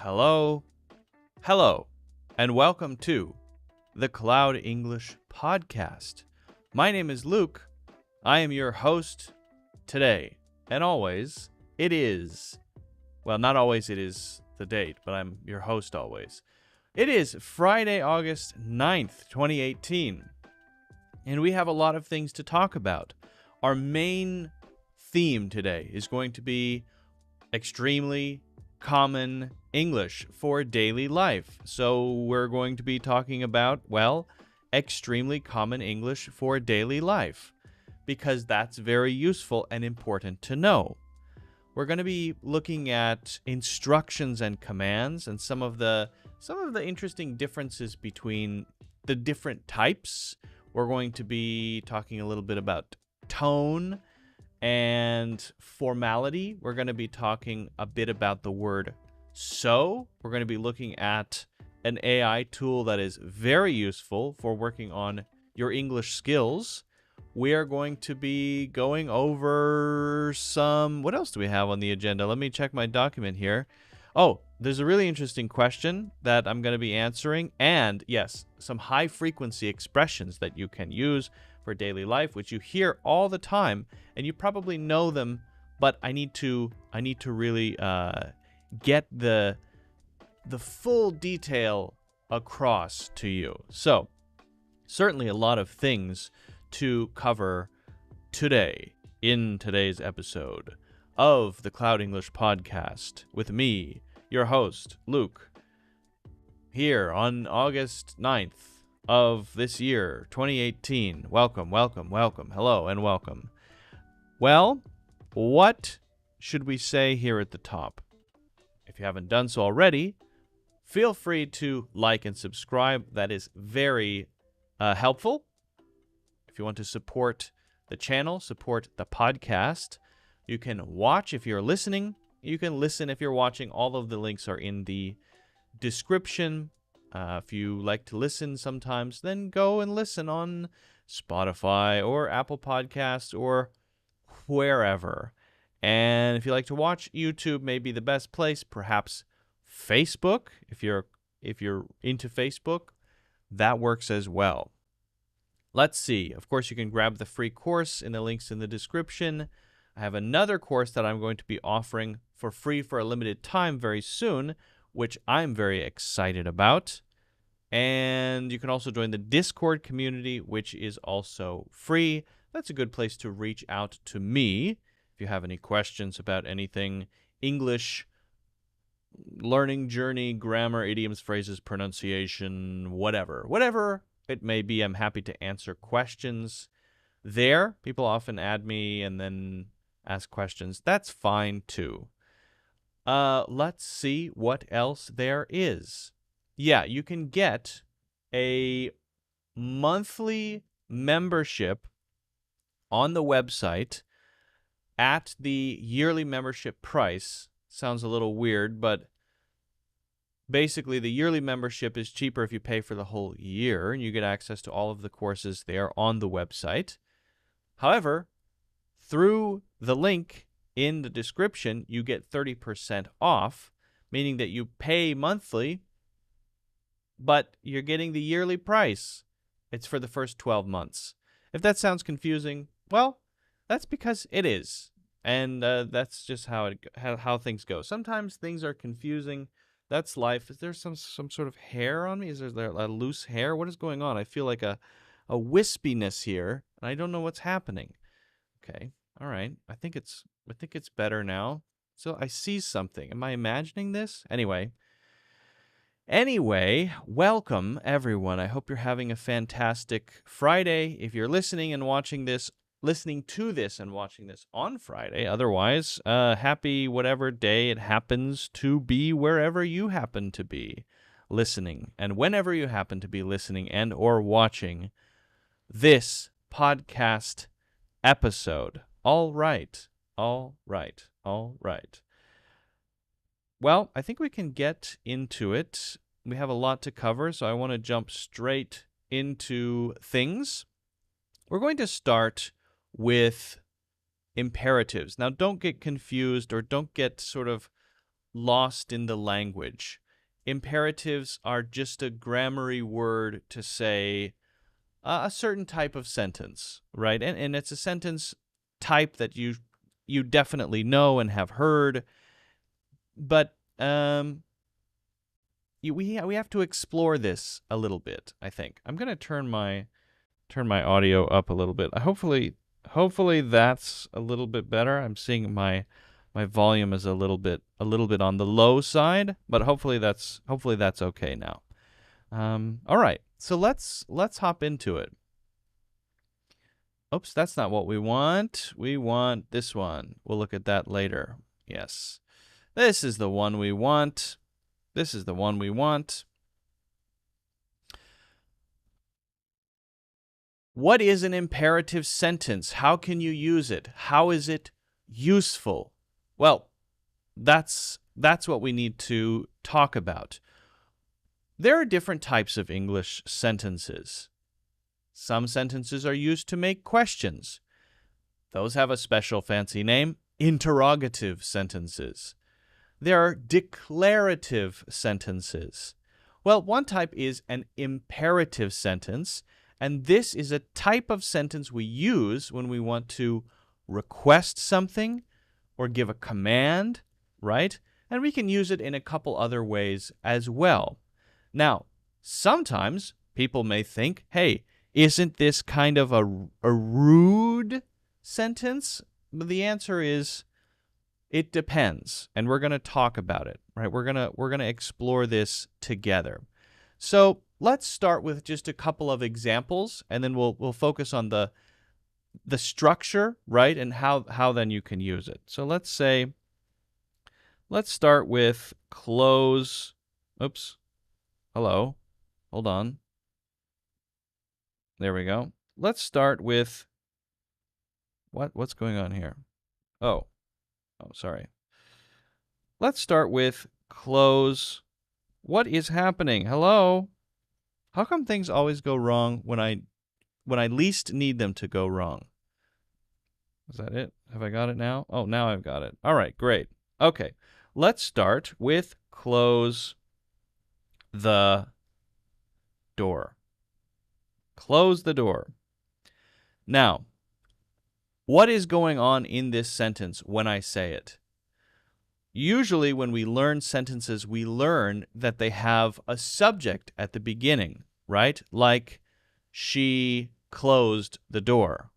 Hello, hello, and welcome to the Cloud English Podcast. My name is Luke. I am your host today, and always it is, well, not always it is the date, but I'm your host always. It is Friday, August 9th, 2018, and we have a lot of things to talk about. Our main theme today is going to be extremely common English for daily life. So we're going to be talking about, well, extremely common English for daily life, because that's very useful and important to know. We're going to be looking at instructions and commands and some of the interesting differences between the different types. We're going to be talking a little bit about tone and formality. We're going to be talking a bit about the word so. We're going to be looking at an AI tool that is very useful for working on your English skills. We are going to be going over some... What else do we have on the agenda? Let me check my document here. Oh, there's a really interesting question that I'm going to be answering. And yes, some high frequency expressions that you can use for daily life, which you hear all the time, and you probably know them, but I need to really get the full detail across to you. So, certainly a lot of things to cover today in today's episode of the Cloud English Podcast with me, your host, Luke, here on August 9th. Of this year, 2018. Welcome, welcome, welcome. Hello and welcome. Well, what should we say here at the top? If you haven't done so already, feel free to like and subscribe. That is very helpful. If you want to support the channel, support the podcast, you can watch if you're listening. You can listen if you're watching. All of the links are in the description. If you like to listen sometimes, then go and listen on Spotify or Apple Podcasts or wherever. And if you like to watch, YouTube may be the best place. Perhaps Facebook, if you're into Facebook, that works as well. Let's see. Of course, you can grab the free course in the links in the description. I have another course that I'm going to be offering for free for a limited time very soon, which I'm very excited about. And you can also join the Discord community, which is also free. That's a good place to reach out to me if you have any questions about anything English, learning journey, grammar, idioms, phrases, pronunciation, whatever. Whatever it may be, I'm happy to answer questions there. People often add me and then ask questions. That's fine too. Let's see what else there is. Yeah, you can get a monthly membership on the website at the yearly membership price. Sounds a little weird, but basically the yearly membership is cheaper if you pay for the whole year, and you get access to all of the courses there on the website. However, through the link in the description, you get 30% off, meaning that you pay monthly, but you're getting the yearly price. It's for the first 12 months. If that sounds confusing, well, that's because it is. And that's just how things go. Sometimes things are confusing. That's life. Is there some sort of hair on me? Is there a loose hair? What is going on? I feel like a wispiness here, and I don't know what's happening. Okay. All right. I think it's better now. So I see something. Am I imagining this? Anyway, welcome everyone. I hope you're having a fantastic Friday. If you're listening to this and watching this on Friday, otherwise, happy whatever day it happens to be wherever you happen to be listening. And whenever you happen to be listening and or watching this podcast episode. All right. Well, I think we can get into it. We have a lot to cover, so I want to jump straight into things. We're going to start with imperatives. Now, don't get confused or don't get sort of lost in the language. Imperatives are just a grammary word to say a certain type of sentence, right? And it's a sentence type that you definitely know and have heard, but we have to explore this a little bit, I think. I'm going to turn my audio up a little bit. Hopefully that's a little bit better. I'm seeing my volume is a little bit on the low side, but hopefully that's okay now. All right. So let's hop into it. Oops, that's not what we want. We want this one. We'll look at that later. Yes. This is the one we want. This is the one we want. What is an imperative sentence? How can you use it? How is it useful? Well, that's what we need to talk about. There are different types of English sentences. Some sentences are used to make questions. Those have a special fancy name, interrogative sentences. There are declarative sentences. Well, one type is an imperative sentence, and this is a type of sentence we use when we want to request something or give a command, right? And we can use it in a couple other ways as well. Now, sometimes people may think, hey, isn't this kind of a rude sentence? But the answer is, it depends, and we're going to talk about it, right? We're going to explore this together. So let's start with just a couple of examples, and then we'll focus on the structure, right, and how then you can use it. So let's start with close. Oops. Hello. Hold on. There we go. Let's start with what's going on here? Oh, sorry. Let's start with close. What is happening? Hello? How come things always go wrong when I least need them to go wrong? Is that it? Have I got it now? Oh, now I've got it. All right, great. Okay. Let's start with close the door. Close the door. Now, what is going on in this sentence when I say it? Usually when we learn sentences, we learn that they have a subject at the beginning, right? Like, she closed the door.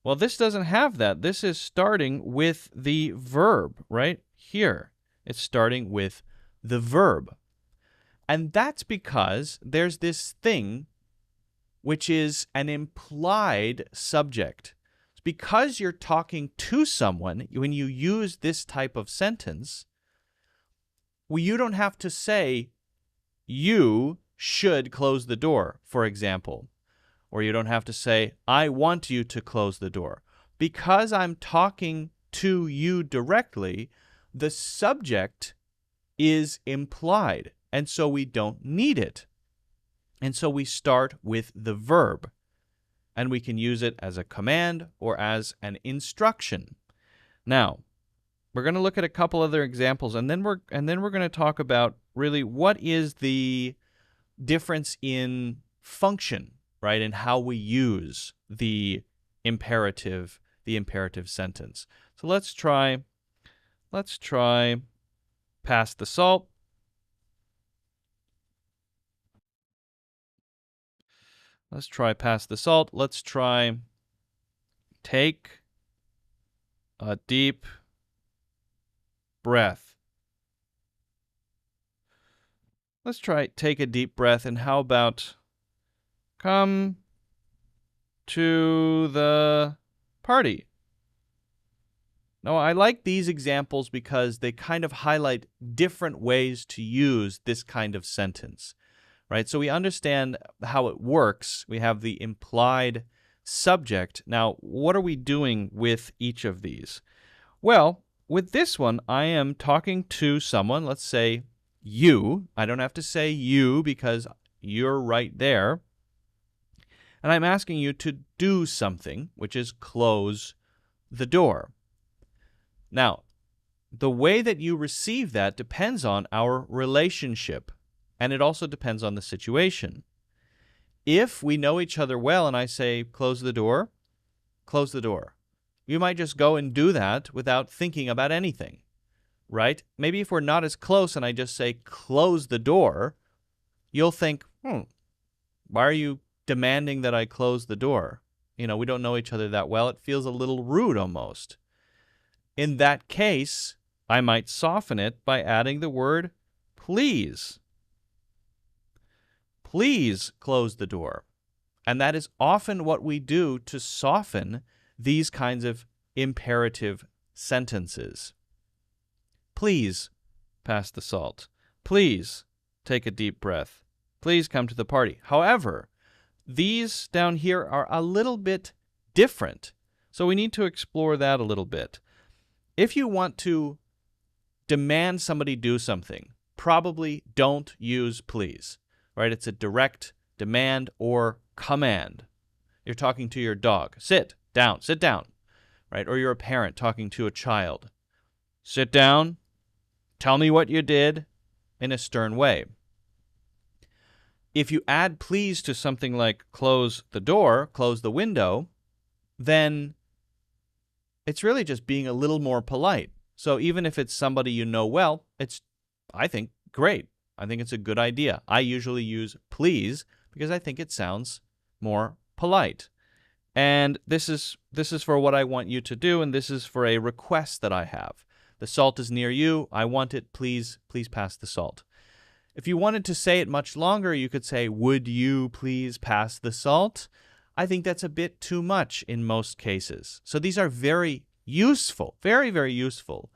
Well, this doesn't have that. This is starting with the verb, right? Here, it's starting with the verb. And that's because there's this thing which is an implied subject. Because you're talking to someone, when you use this type of sentence, well, you don't have to say, you should close the door, for example. Or you don't have to say, I want you to close the door. Because I'm talking to you directly, the subject is implied, and so we don't need it. And so we start with the verb, and we can use it as a command or as an instruction. Now, we're going to look at a couple other examples, and then we're going to talk about really what is the difference in function, right, and how we use the imperative sentence. So let's try pass the salt. Let's try pass the salt. Let's try take a deep breath. Let's try take a deep breath, and how about come to the party? Now, I like these examples because they kind of highlight different ways to use this kind of sentence, right? So we understand how it works. We have the implied subject. Now, what are we doing with each of these? Well, with this one, I am talking to someone. Let's say you. I don't have to say you because you're right there. And I'm asking you to do something, which is close the door. Now, the way that you receive that depends on our relationship, and it also depends on the situation. If we know each other well and I say, close the door, you might just go and do that without thinking about anything, right? Maybe if we're not as close and I just say, close the door, you'll think, why are you demanding that I close the door? We don't know each other that well. It feels a little rude almost. In that case, I might soften it by adding the word please. Please close the door. And that is often what we do to soften these kinds of imperative sentences. Please pass the salt. Please take a deep breath. Please come to the party. However, these down here are a little bit different. So we need to explore that a little bit. If you want to demand somebody do something, probably don't use please, right? It's a direct demand or command. You're talking to your dog. Sit down, right? Or you're a parent talking to a child. Sit down, tell me what you did, in a stern way. If you add please to something like close the door, close the window, then it's really just being a little more polite. So even if it's somebody you know well, it's, I think, great. I think it's a good idea. I usually use please because I think it sounds more polite. And this is for what I want you to do, and this is for a request that I have. The salt is near you. I want it. Please pass the salt. If you wanted to say it much longer, you could say, would you please pass the salt? I think that's a bit too much in most cases. So these are very useful, very, very useful.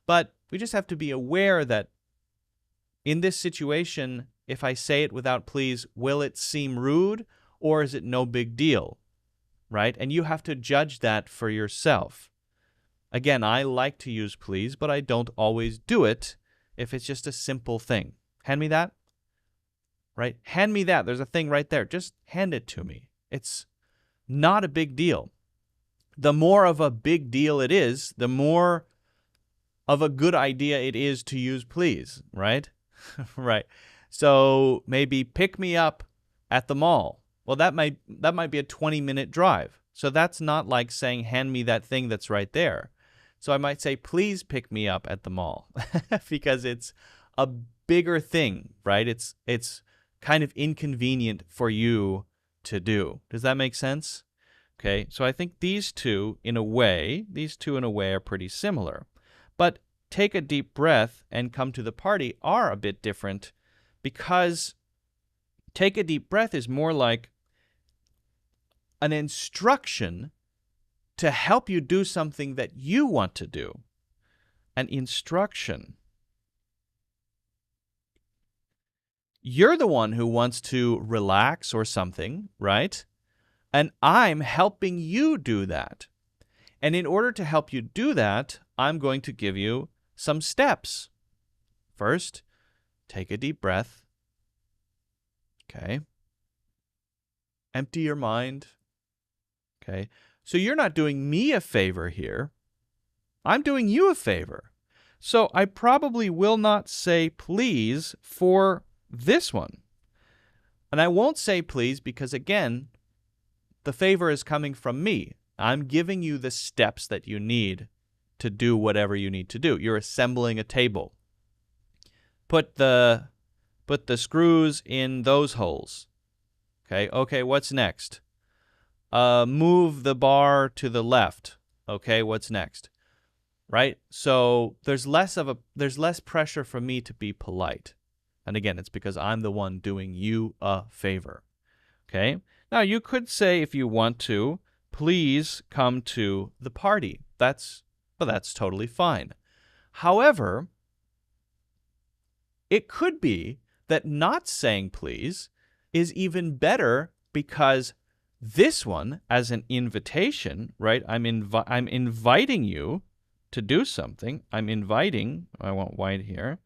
But we just have to be aware that in this situation, if I say it without please, will it seem rude or is it no big deal, right? And you have to judge that for yourself. Again, I like to use please, but I don't always do it if it's just a simple thing. Hand me that, right? Hand me that. There's a thing right there. Just hand it to me. It's not a big deal. The more of a big deal it is, the more of a good idea it is to use please, right? Right. So maybe pick me up at the mall. Well, that might be a 20-minute drive. So that's not like saying hand me that thing that's right there. So I might say please pick me up at the mall because it's a bigger thing, right? It's kind of inconvenient for you to do. Does that make sense? Okay, so I think these two in a way are pretty similar. But take a deep breath and come to the party are a bit different because take a deep breath is more like an instruction to help you do something that you want to do. An instruction. You're the one who wants to relax or something, right? And I'm helping you do that. And in order to help you do that, I'm going to give you some steps. First, take a deep breath. Okay. Empty your mind. Okay. So you're not doing me a favor here. I'm doing you a favor. So I probably will not say please for this one. And I won't say please because, again, the favor is coming from me. I'm giving you the steps that you need to do whatever you need to do. You're assembling a table. Put the screws in those holes. Okay, what's next? Move the bar to the left. Okay, what's next? Right? So there's less pressure for me to be polite. And again, it's because I'm the one doing you a favor. Okay? Now, you could say, if you want to, please come to the party. That's totally fine. However, it could be that not saying please is even better because this one, as an invitation, right? I'm inviting you to do something. I want white here.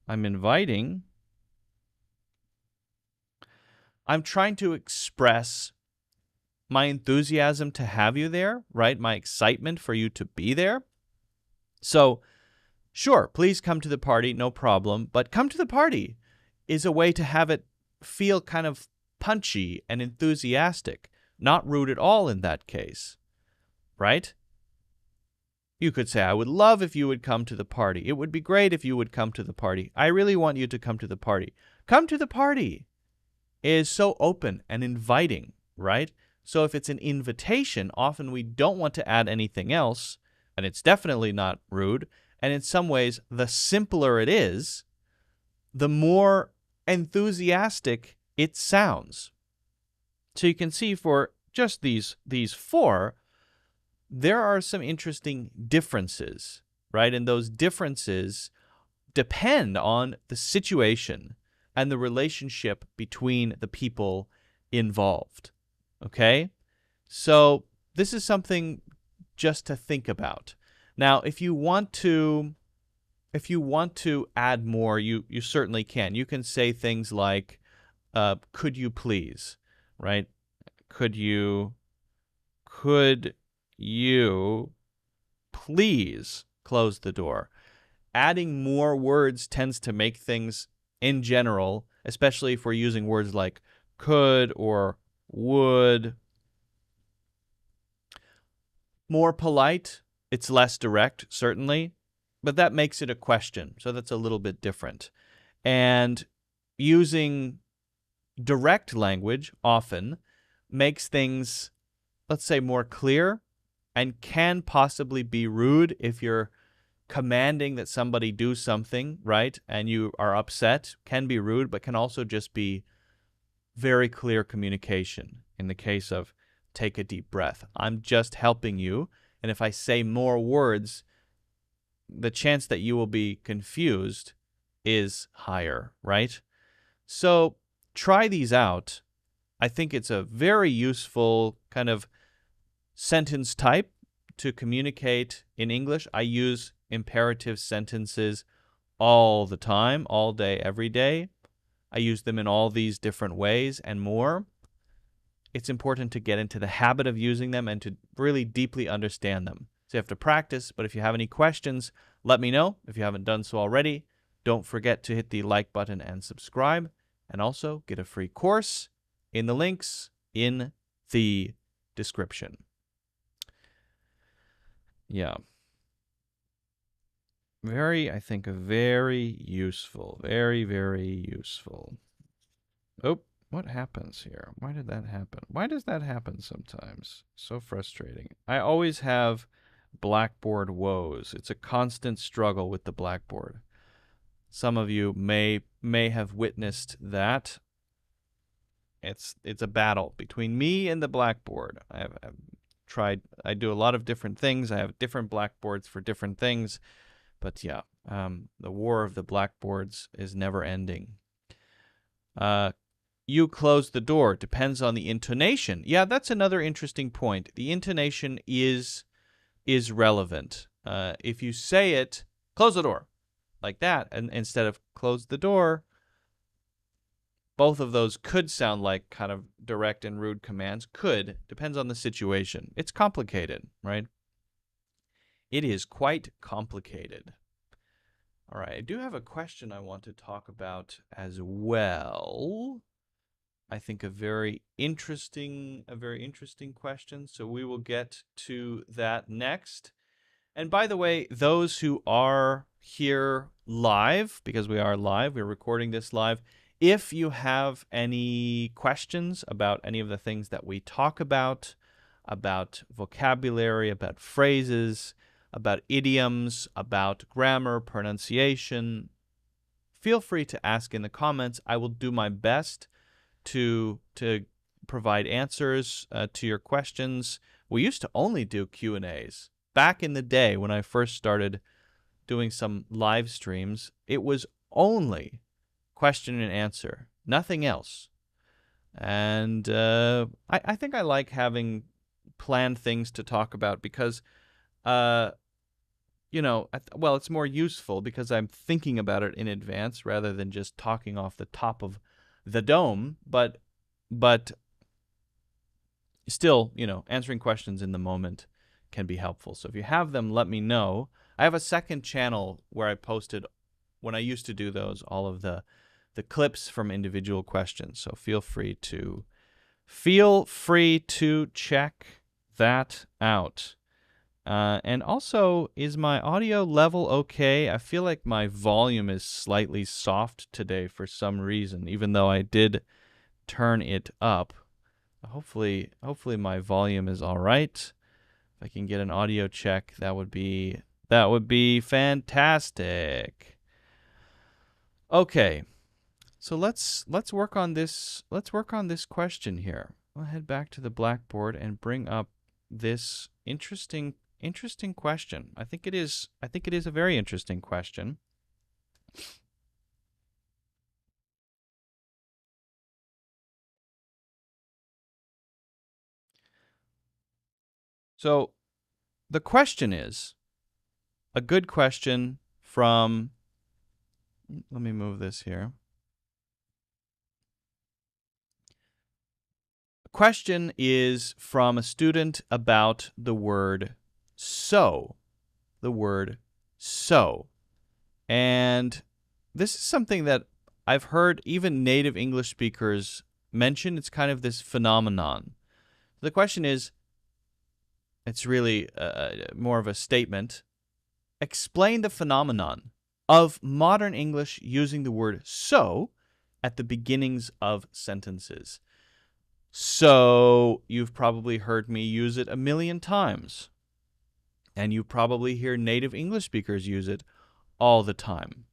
I'm trying to express my enthusiasm to have you there, right? My excitement for you to be there. So Sure, please come to the party, no problem, but come to the party is a way to have it feel kind of punchy and enthusiastic, not rude at all in that case, right? You could say, I would love if you would come to the party. It would be great if you would come to the party. I really want you to come to the party. Come to the party is so open and inviting, right? So if it's an invitation, often we don't want to add anything else, and it's definitely not rude. And in some ways, the simpler it is, the more enthusiastic it sounds. So you can see for just these four, there are some interesting differences, right? And those differences depend on the situation and the relationship between the people involved, okay? So this is something just to think about. Now, if you want to add more, you certainly can. You can say things like, could you please, right? Could you please close the door? Adding more words tends to make things, in general, especially if we're using words like could or would, more polite. It's less direct, certainly, but that makes it a question, so that's a little bit different. And using direct language often makes things, let's say, more clear and can possibly be rude if you're commanding that somebody do something, right? And you are upset, can be rude, but can also just be very clear communication. In the case of take a deep breath, I'm just helping you. And if I say more words, the chance that you will be confused is higher, right? So try these out. I think it's a very useful kind of sentence type to communicate in English. I use imperative sentences all the time, all day, every day. I use them in all these different ways and more. It's important to get into the habit of using them and to really deeply understand them. So you have to practice, but if you have any questions, let me know. If you haven't done so already, don't forget to hit the like button and subscribe, and also get a free course in the links in the description. Yeah. I think very useful. Very, very useful. Oh, what happens here? Why did that happen? Why does that happen sometimes? So frustrating. I always have Blackboard woes. It's a constant struggle with the Blackboard. Some of you may have witnessed that. It's a battle between me and the Blackboard. I've tried. I do a lot of different things. I have different Blackboards for different things. But yeah, the war of the Blackboards is never ending. You close the door. Depends on the intonation. Yeah, that's another interesting point. The intonation is relevant. If you say it, close the door, like that, and instead of close the door, both of those could sound like kind of direct and rude commands. Could. Depends on the situation. It's complicated, right? It is quite complicated. All right, I do have a question I want to talk about as well. I think a very interesting question. So we will get to that next. And by the way, those who are here live, because we are live, we're recording this live, if you have any questions about any of the things that we talk about vocabulary, about phrases, about idioms, about grammar, pronunciation, feel free to ask in the comments. I will do my best to provide answers to your questions. We used to only do Q&As. Back in the day when I first started doing some live streams, it was only question and answer, nothing else. And I think I like having planned things to talk about because, it's more useful because I'm thinking about it in advance rather than just talking off the top of the dome, but still, answering questions in the moment can be helpful. So if you have them, let me know. I have a second channel where I posted, when I used to do those, all of the clips from individual questions. So feel free to check that out. And also, is my audio level okay? I feel like my volume is slightly soft today for some reason, even though I did turn it up. Hopefully my volume is all right. If I can get an audio check, that would be fantastic. Okay. So let's work on this. Let's work on this question here. I'll head back to the blackboard and bring up this interesting question. I think it is a very interesting question. So the question is a good question from, let me move this here. The question is from a student about the word so. The word so. And this is something that I've heard even native English speakers mention. It's kind of this phenomenon. The question is, it's really more of a statement. Explain the phenomenon of modern English using the word so at the beginnings of sentences. So you've probably heard me use it a million times. And you probably hear native English speakers use it all the time.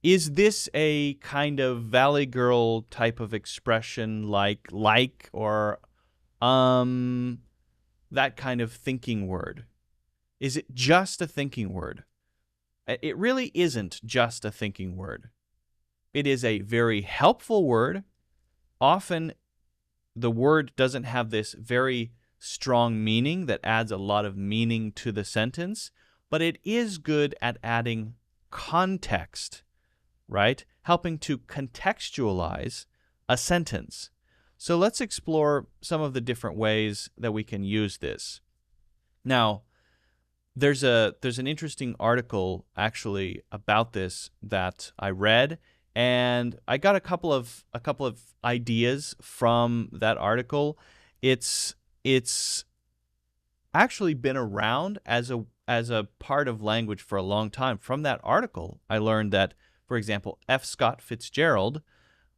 Is this a kind of Valley Girl type of expression like or that kind of thinking word? Is it just a thinking word? It really isn't just a thinking word. It is a very helpful word. Often the word doesn't have this very strong meaning that adds a lot of meaning to the sentence, but it is good at adding context, right? Helping to contextualize a sentence. So let's explore some of the different ways that we can use this. Now, there's an interesting article actually about this that I read, and I got a couple of ideas from that article. It's actually been around as a part of language for a long time. From that article, I learned that, for example, F. Scott Fitzgerald,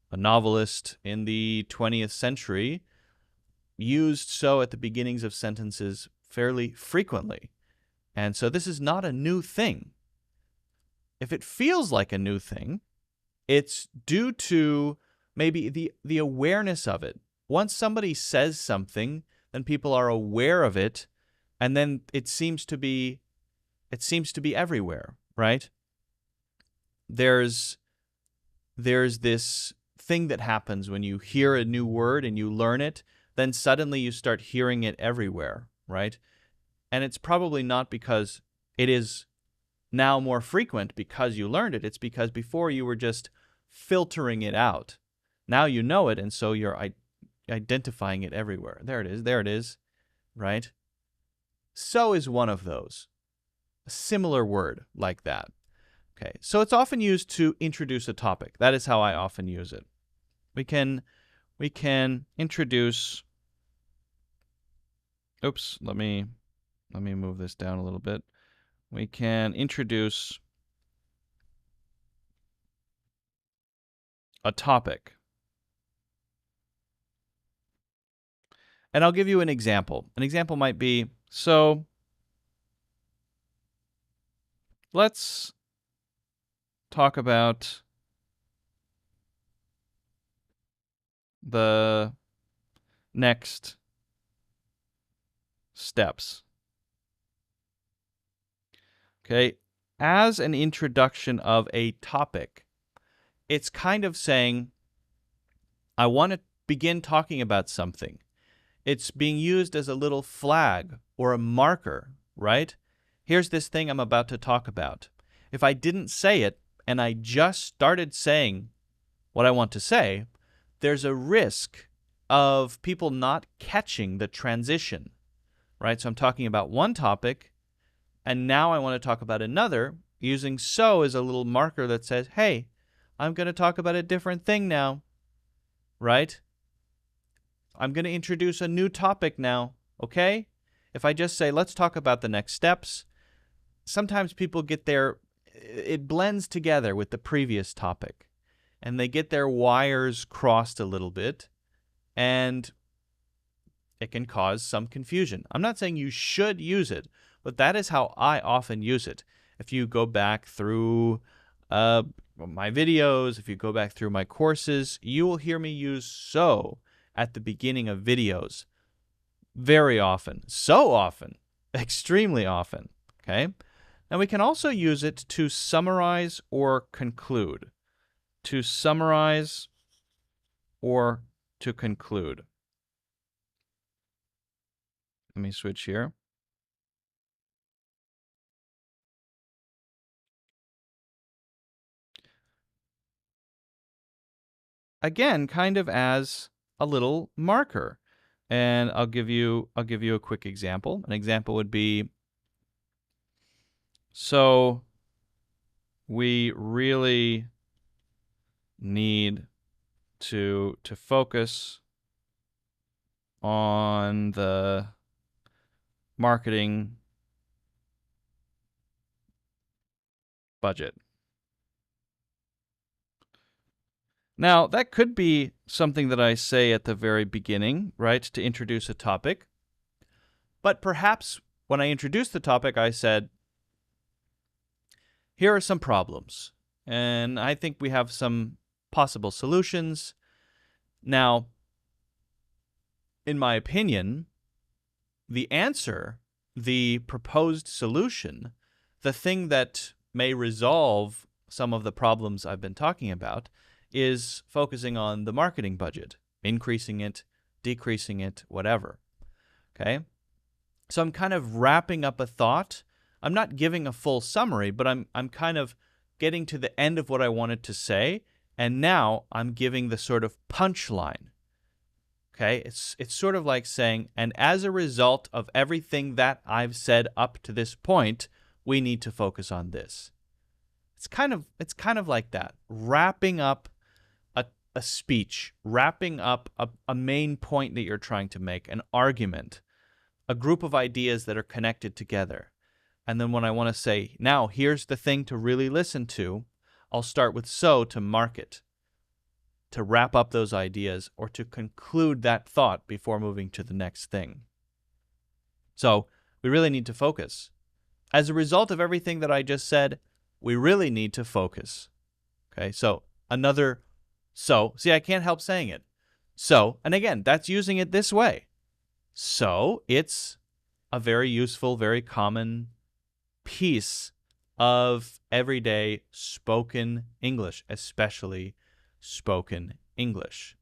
a novelist in the 20th century, used so at the beginnings of sentences fairly frequently. And so this is not a new thing. If it feels like a new thing, it's due to maybe the awareness of it. Once somebody says something, then people are aware of it, and then it seems to be everywhere, right? There's this thing that happens when you hear a new word and you learn it, then suddenly you start hearing it everywhere, right? And it's probably not because it is now more frequent because you learned it. It's because before you were just filtering it out. Now you know it, and so you're identifying it everywhere. There it is, right? So is one of those. A similar word like that. Okay, so it's often used to introduce a topic. That is how I often use it. We can introduce. Oops, let me move this down a little bit. We can introduce a topic. And I'll give you an example. An example might be, so let's talk about the next steps. Okay, as an introduction of a topic, it's kind of saying, I want to begin talking about something. It's being used as a little flag or a marker, right? Here's this thing I'm about to talk about. If I didn't say it and I just started saying what I want to say, there's a risk of people not catching the transition, right? So I'm talking about one topic, And now I want to talk about another, using so as a little marker that says, hey, I'm going to talk about a different thing now, right? I'm going to introduce a new topic now, okay? If I just say, let's talk about the next steps, sometimes people get their, it blends together with the previous topic, and they get their wires crossed a little bit, and it can cause some confusion. I'm not saying you should use it, but that is how I often use it. If you go back through my videos, if you go back through my courses, you will hear me use so at the beginning of videos very often. So often. Extremely often. Okay? Now we can also use it to summarize or conclude. To summarize or to conclude. Let me switch here. Again, kind of as a little marker. And I'll give you a quick example. An example would be, so we really need to focus on the marketing budget. Now, that could be something that I say at the very beginning, right, to introduce a topic. But perhaps when I introduced the topic, I said, here are some problems, and I think we have some possible solutions. Now, in my opinion, the answer, the proposed solution, the thing that may resolve some of the problems I've been talking about, is focusing on the marketing budget, increasing it, decreasing it, whatever. Okay? So I'm kind of wrapping up a thought. I'm not giving a full summary, but I'm kind of getting to the end of what I wanted to say, and now I'm giving the sort of punchline. Okay? It's sort of like saying, and as a result of everything that I've said up to this point, we need to focus on this. It's kind of like that, wrapping up a speech, wrapping up a main point that you're trying to make, an argument, a group of ideas that are connected together. And then when I want to say, now here's the thing to really listen to, I'll start with so to mark it, to wrap up those ideas or to conclude that thought before moving to the next thing. So we really need to focus. As a result of everything that I just said, we really need to focus. Okay, so another so. See, I can't help saying it. So, and again, that's using it this way. So it's a very useful, very common piece of everyday spoken English, especially spoken English.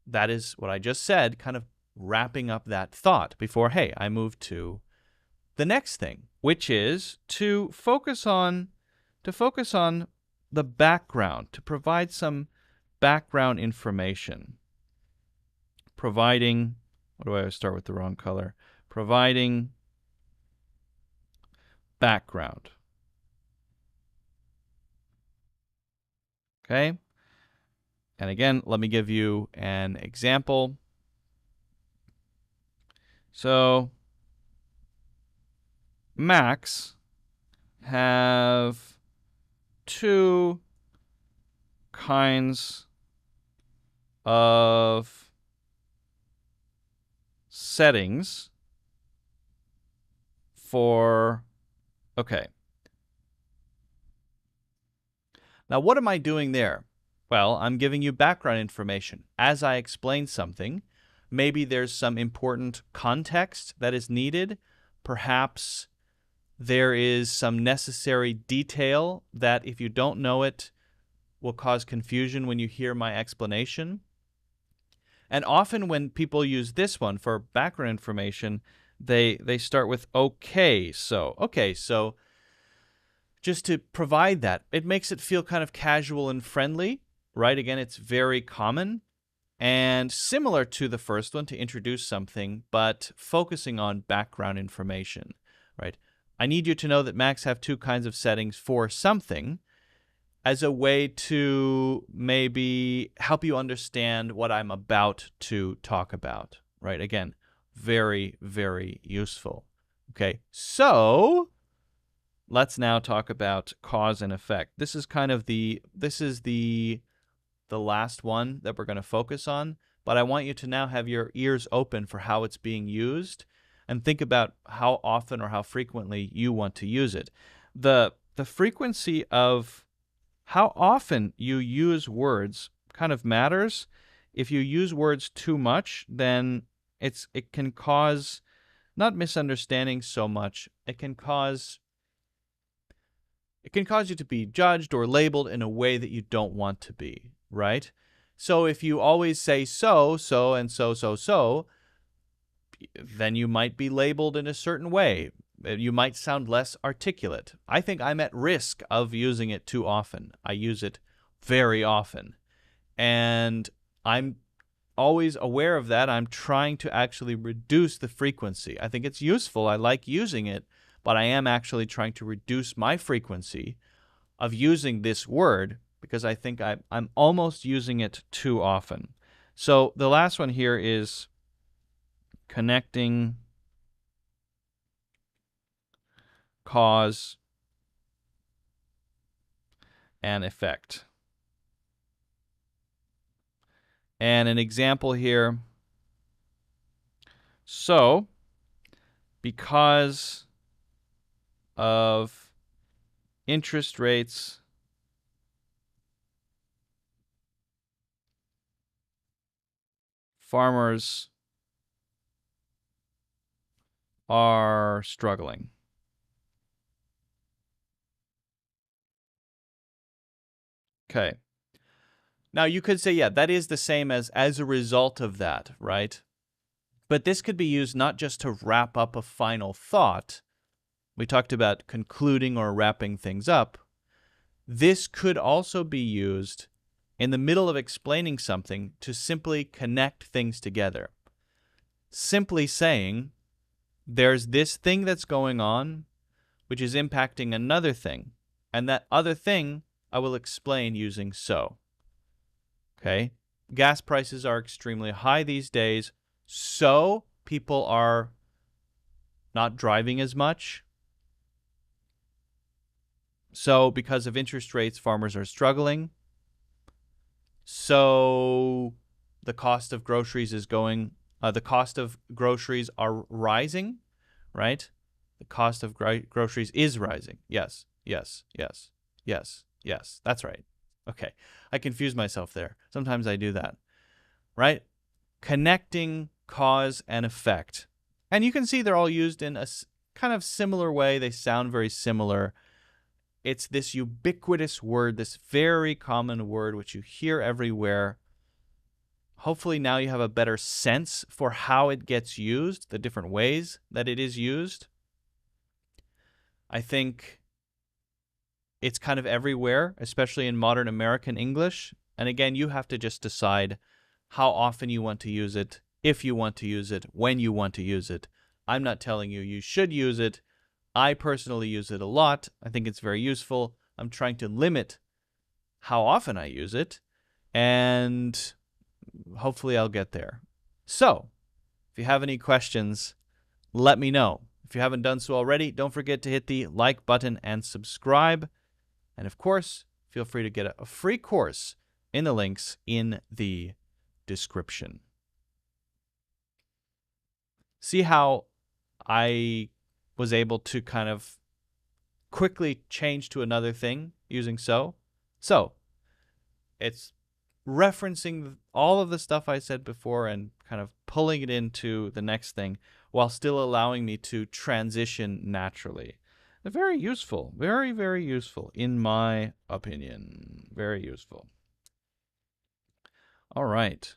That is what I just said, kind of wrapping up that thought before, hey, I move to the next thing, which is to focus on the background, to provide some background information. Providing, what do I start with the wrong color? Providing background. Okay? And again, let me give you an example. So, Macs have two kinds of settings for, okay. Now, what am I doing there? Well, I'm giving you background information. As I explain something, maybe there's some important context that is needed. Perhaps there is some necessary detail that if you don't know it will cause confusion when you hear my explanation. And often when people use this one for background information, they start with okay, so just to provide that, it makes it feel kind of casual and friendly, right? Again, it's very common and similar to the first one, to introduce something, but focusing on background information, right? I need you to know that Macs have two kinds of settings for something, as a way to maybe help you understand what I'm about to talk about, right? Again, very, very useful. Okay, so let's now talk about cause and effect. This is kind of the last one that we're going to focus on, but I want you to now have your ears open for how it's being used and think about how often or how frequently you want to use it. The frequency of how often you use words kind of matters. If you use words too much, then it can cause not misunderstanding so much. It can cause you to be judged or labeled in a way that you don't want to be, right? So if you always say so, and so, then you might be labeled in a certain way. You might sound less articulate. I think I'm at risk of using it too often. I use it very often. And I'm always aware of that. I'm trying to actually reduce the frequency. I think it's useful. I like using it, but I am actually trying to reduce my frequency of using this word because I think I'm almost using it too often. So the last one here is connecting cause and effect. And an example here. So, because of interest rates farmers are struggling. Okay. Now you could say, yeah, that is the same as a result of that, right? But this could be used not just to wrap up a final thought. We talked about concluding or wrapping things up. This could also be used in the middle of explaining something to simply connect things together. Simply saying, there's this thing that's going on, which is impacting another thing. And that other thing I will explain using so. Okay? Gas prices are extremely high these days, so people are not driving as much. So because of interest rates, farmers are struggling. So the cost of groceries is going, the cost of groceries are rising, right? The cost of groceries is rising. Yes, yes, yes, yes, yes. That's right. Okay. I confuse myself there. Sometimes I do that, right? Connecting cause and effect. And you can see they're all used in a kind of similar way. They sound very similar. It's this ubiquitous word, this very common word, which you hear everywhere. Hopefully now you have a better sense for how it gets used, the different ways that it is used. I think it's kind of everywhere, especially in modern American English. And again, you have to just decide how often you want to use it, if you want to use it, when you want to use it. I'm not telling you you should use it. I personally use it a lot. I think it's very useful. I'm trying to limit how often I use it, and hopefully I'll get there. So, if you have any questions, let me know. If you haven't done so already, don't forget to hit the like button and subscribe. And of course, feel free to get a free course in the links in the description. See how I was able to kind of quickly change to another thing using so? So, it's referencing all of the stuff I said before and kind of pulling it into the next thing while still allowing me to transition naturally. Very useful. Very, very useful, in my opinion. Very useful. All right.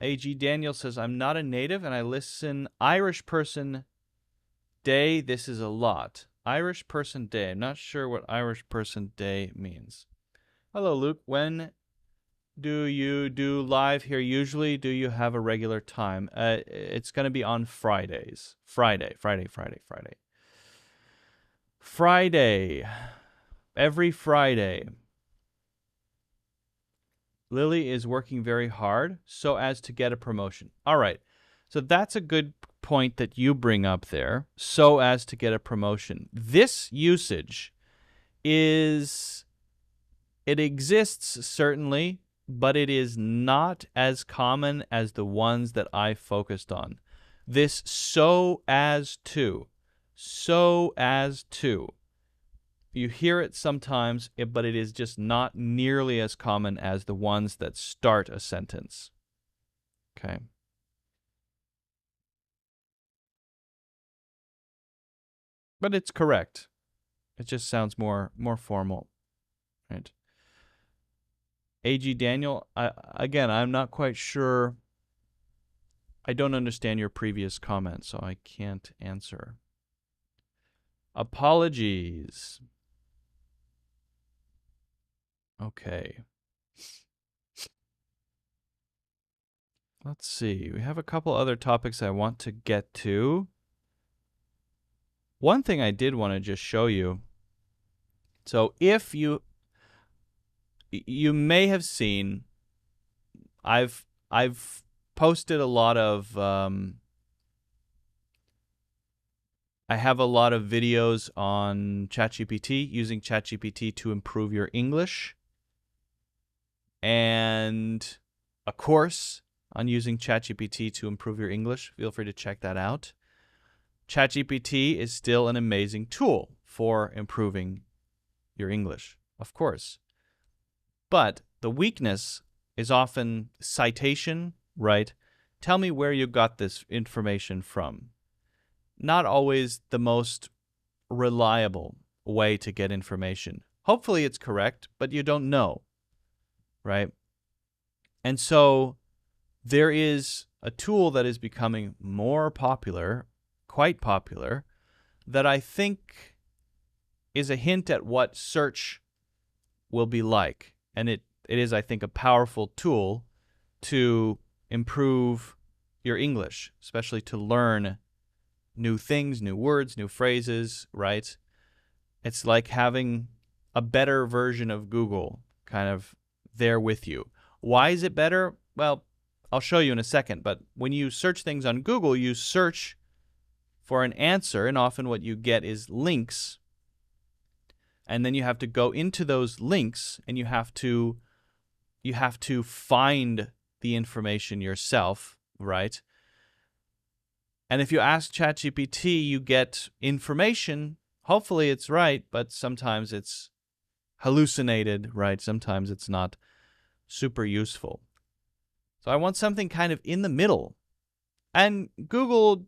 A.G. Daniel says, I'm not a native and I listen Irish person day. This is a lot. Irish person day. I'm not sure what Irish person day means. Hello, Luke. When do you do live here usually? Do you have a regular time? It's going to be on Fridays. Friday. Every Friday. Lily is working very hard so as to get a promotion. All right. So that's a good point that you bring up there. So as to get a promotion. This usage it exists certainly, but it is not as common as the ones that I focused on. This so as to. You hear it sometimes, but it is just not nearly as common as the ones that start a sentence. Okay. But it's correct. It just sounds more formal, right? AG Daniel, again, I'm not quite sure. I don't understand your previous comment, so I can't answer. Apologies. Okay. Let's see. We have a couple other topics I want to get to. One thing I did want to just show you. So if you may have seen, I've posted a lot of I have a lot of videos on ChatGPT, using ChatGPT to improve your English, and a course on using ChatGPT to improve your English. Feel free to check that out. ChatGPT is still an amazing tool for improving your English, of course. But the weakness is often citation, right? Tell me where you got this information from. Not always the most reliable way to get information. Hopefully it's correct, but you don't know, right? And so there is a tool that is becoming more popular, quite popular, that I think is a hint at what search will be like. And it is, I think, a powerful tool to improve your English, especially to learn new things, new words, new phrases, right? It's like having a better version of Google kind of there with you. Why is it better? Well, I'll show you in a second, but when you search things on Google, you search for an answer, and often what you get is links, and then you have to go into those links, and you have to find the information yourself, right? And if you ask ChatGPT, you get information. Hopefully it's right, but sometimes it's hallucinated, right? Sometimes it's not super useful. So I want something kind of in the middle. And Google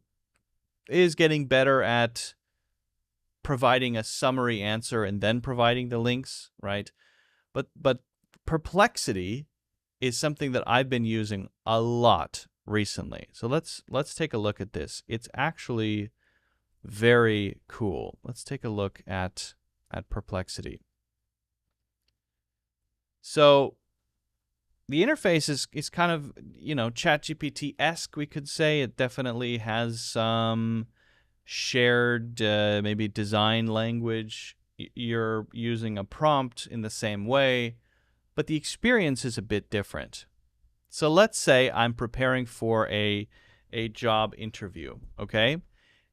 is getting better at providing a summary answer and then providing the links, right? But Perplexity is something that I've been using a lot recently. So let's take a look at this. It's actually very cool. Let's take a look at Perplexity. So the interface is kind of, ChatGPT-esque, we could say. It definitely has some shared maybe design language. You're using a prompt in the same way, but the experience is a bit different. So let's say I'm preparing for a job interview, okay?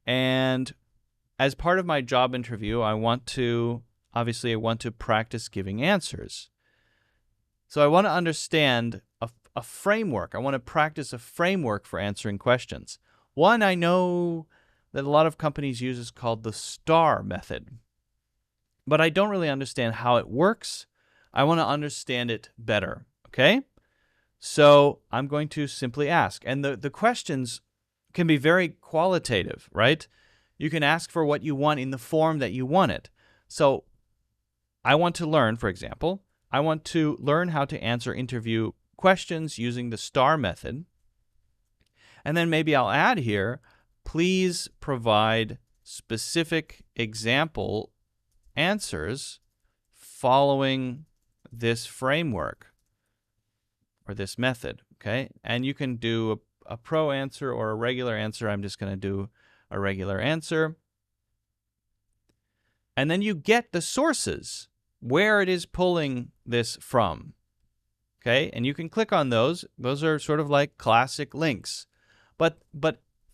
And as part of my job interview, I want to practice giving answers. So I want to understand a framework. I want to practice a framework for answering questions. One I know that a lot of companies use is called the STAR method. But I don't really understand how it works. I want to understand it better, okay? So I'm going to simply ask. And the questions can be very qualitative, right? You can ask for what you want in the form that you want it. So I want to learn, for example, I want to learn how to answer interview questions using the STAR method. And then maybe I'll add here, please provide specific example answers following this framework. or this method, okay? And you can do a pro answer or a regular answer. I'm just going to do a regular answer. And then you get the sources, where it is pulling this from, okay? And you can click on those. Those are sort of like classic links. But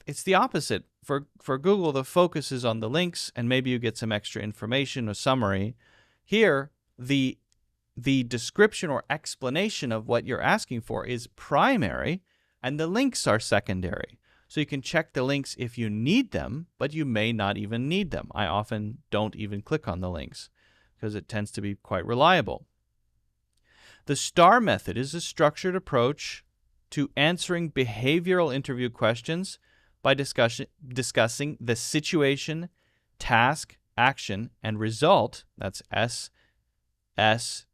it's the opposite. For Google, the focus is on the links, and maybe you get some extra information or summary. Here, the description or explanation of what you're asking for is primary, and the links are secondary. So you can check the links if you need them, but you may not even need them. I often don't even click on the links because it tends to be quite reliable. The STAR method is a structured approach to answering behavioral interview questions by discussing the situation, task, action, and result, that's SSTAR,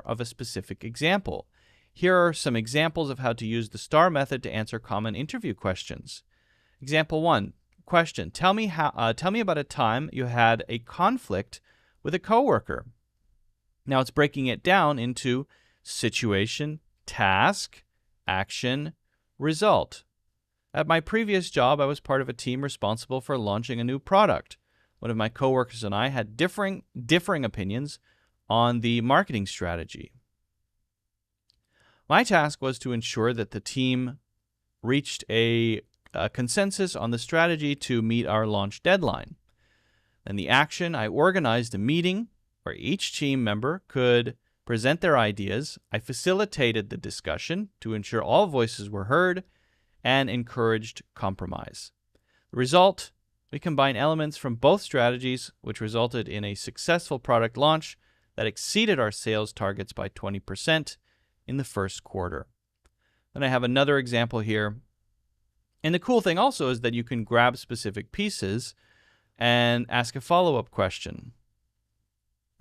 of a specific example. Here are some examples of how to use the STAR method to answer common interview questions. Example 1, question: tell me about a time you had a conflict with a coworker. Now it's breaking it down into situation, task, action, result. At my previous job, I was part of a team responsible for launching a new product. One of my coworkers and I had differing opinions on the marketing strategy. My task was to ensure that the team reached a consensus on the strategy to meet our launch deadline. In the action, I organized a meeting where each team member could present their ideas. I facilitated the discussion to ensure all voices were heard and encouraged compromise. The result, we combined elements from both strategies, which resulted in a successful product launch that exceeded our sales targets by 20% in the first quarter. Then I have another example here. And the cool thing also is that you can grab specific pieces and ask a follow-up question,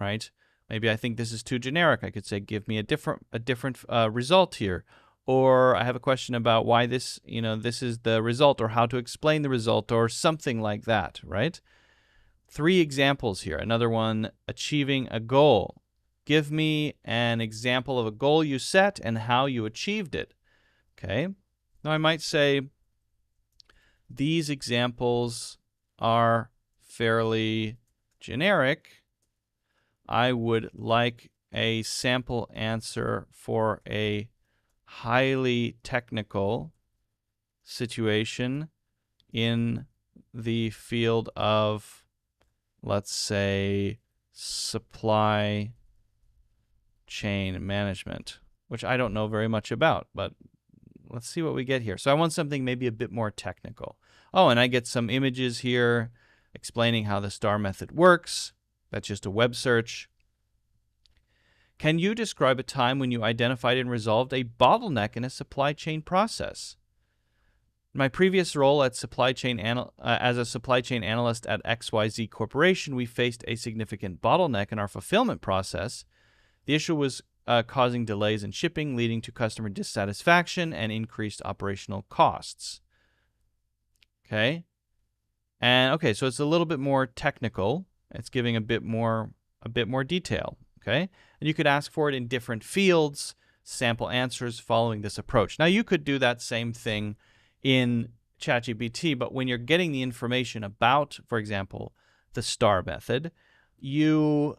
right? Maybe I think this is too generic. I could say, give me a different result here. Or I have a question about why this is the result, or how to explain the result, or something like that, right? 3 examples here. Another one, achieving a goal. Give me an example of a goal you set and how you achieved it. Okay. Now I might say these examples are fairly generic. I would like a sample answer for a highly technical situation in the field of, let's say, supply chain management, which I don't know very much about, but let's see what we get here. So I want something maybe a bit more technical. Oh, and I get some images here explaining how the STAR method works. That's just a web search. Can you describe a time when you identified and resolved a bottleneck in a supply chain process? In my previous role at as a supply chain analyst at XYZ Corporation, we faced a significant bottleneck in our fulfillment process. The issue was causing delays in shipping, leading to customer dissatisfaction and increased operational costs. Okay. And okay, so it's a little bit more technical. It's giving a bit more detail. Okay. And you could ask for it in different fields, sample answers following this approach. Now you could do that same thing in ChatGPT, but when you're getting the information about, for example, the STAR method, you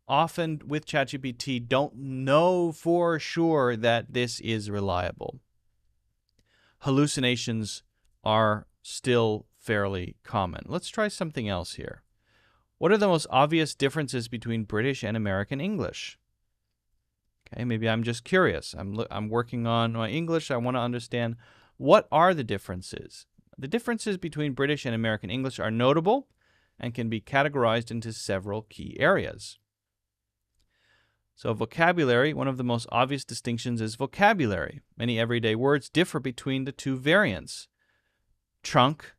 often with ChatGPT don't know for sure that this is reliable. Hallucinations are still fairly common. Let's try something else here. What are the most obvious differences between British and American English? Okay, maybe I'm just curious. I'm working on my English. I want to understand, what are the differences? The differences between British and American English are notable and can be categorized into several key areas. So vocabulary, one of the most obvious distinctions is vocabulary. Many everyday words differ between the two variants. Trunk,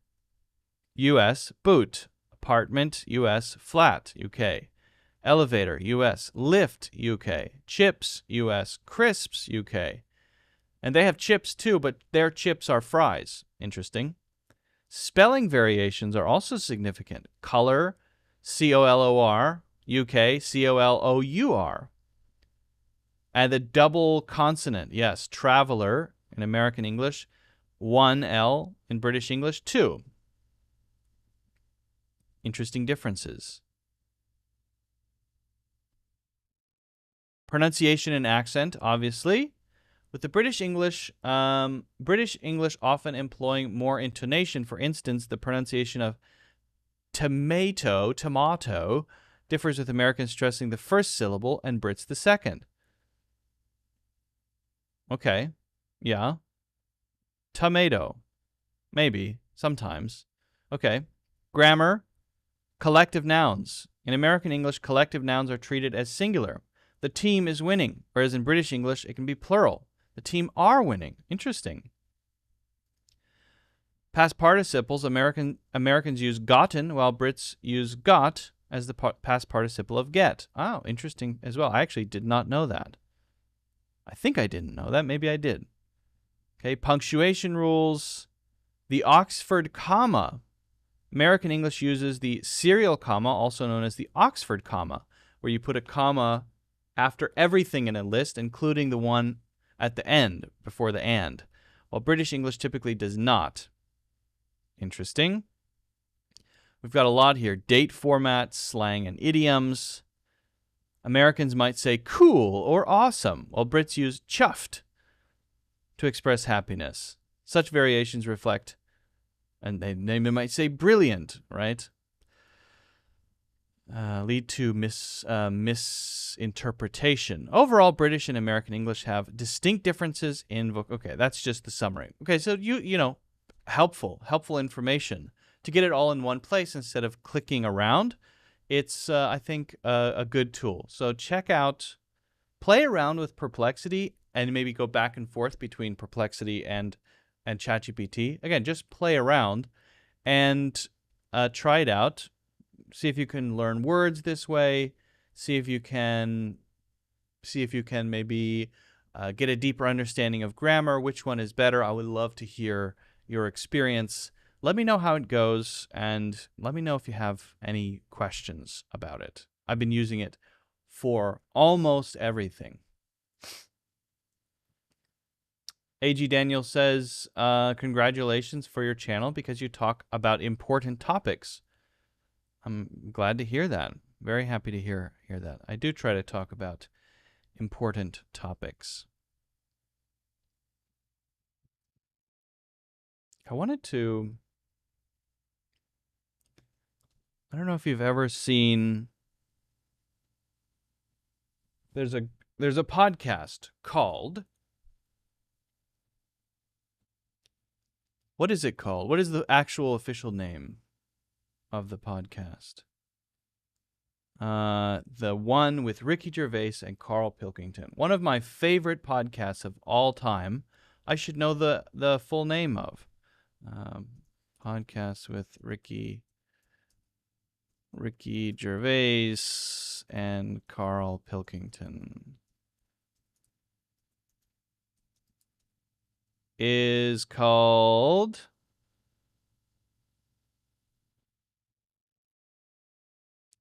US, boot. Apartment, US, flat, UK. Elevator, US. Lift, UK. Chips, US. Crisps, UK. And they have chips too, but their chips are fries. Interesting. Spelling variations are also significant. Color, COLOR, UK, COLOUR. And the double consonant, yes, traveler in American English, 1 L in British English, 2. Interesting differences. Pronunciation and accent, obviously. With the British English often employing more intonation. For instance, the pronunciation of tomato, differs with Americans stressing the first syllable and Brits the second. Okay, yeah. Tomato, maybe, sometimes. Okay. Grammar, collective nouns. In American English, collective nouns are treated as singular. The team is winning, whereas in British English, it can be plural. The team are winning. Interesting. Past participles, Americans use gotten, while Brits use got as the past participle of get. Oh, interesting as well. I actually did not know that. I think I didn't know that. Maybe I did. Okay, punctuation rules. The Oxford comma. American English uses the serial comma, also known as the Oxford comma, where you put a comma after everything in a list, including the one at the end, before the and, while British English typically does not. Interesting. We've got a lot here. Date formats, slang, and idioms. Americans might say cool or awesome, while Brits use chuffed to express happiness. Such variations reflect, and they might say brilliant, right? Lead to misinterpretation. Overall, British and American English have distinct differences in okay, that's just the summary. Okay, so you know, helpful information to get it all in one place instead of clicking around. It's I think a good tool. So play around with Perplexity and maybe go back and forth between Perplexity and ChatGPT. Again, just play around and try it out. See if you can learn words this way. See if you can maybe get a deeper understanding of grammar. Which one is better? I would love to hear your experience. Let me know how it goes, and let me know if you have any questions about it. I've been using it for almost everything. AG Daniel says, congratulations for your channel because you talk about important topics. I'm glad to hear that. Very happy to hear that. I do try to talk about important topics. I don't know if you've ever seen, there's a podcast called, what is it called? What is the actual official name of the podcast? The one with Ricky Gervais and Carl Pilkington. One of my favorite podcasts of all time. I should know the full name of. Podcast with Ricky Gervais and Carl Pilkington is called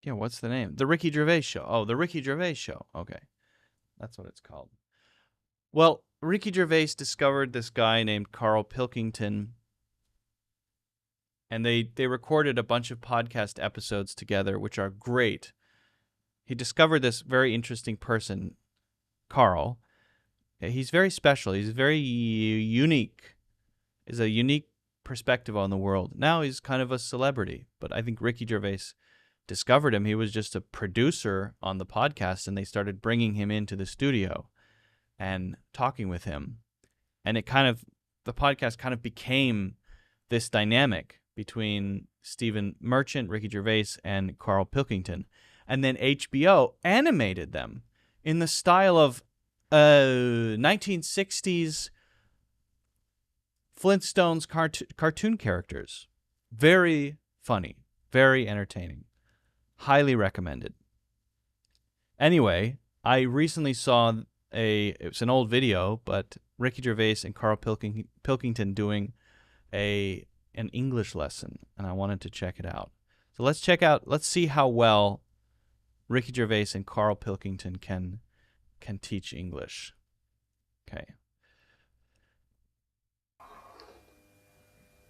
what's the name? The Ricky Gervais Show. Oh, The Ricky Gervais Show. Okay. That's what it's called. Well, Ricky Gervais discovered this guy named Carl Pilkington, and they recorded a bunch of podcast episodes together, which are great. He discovered this very interesting person, Carl. He's very special. He's very unique. Is a unique perspective on the world. Now he's kind of a celebrity, but I think Ricky Gervais discovered him. He was just a producer on the podcast, and they started bringing him into the studio and talking with him. And the podcast kind of became this dynamic between Stephen Merchant, Ricky Gervais, and Carl Pilkington. And then HBO animated them in the style of 1960s Flintstones cartoon characters. Very funny, very entertaining. Highly recommended. Anyway, I recently saw it's an old video, but Ricky Gervais and Carl Pilkington doing an English lesson, and I wanted to check it out. So let's see how well Ricky Gervais and Carl Pilkington can can teach English. Okay.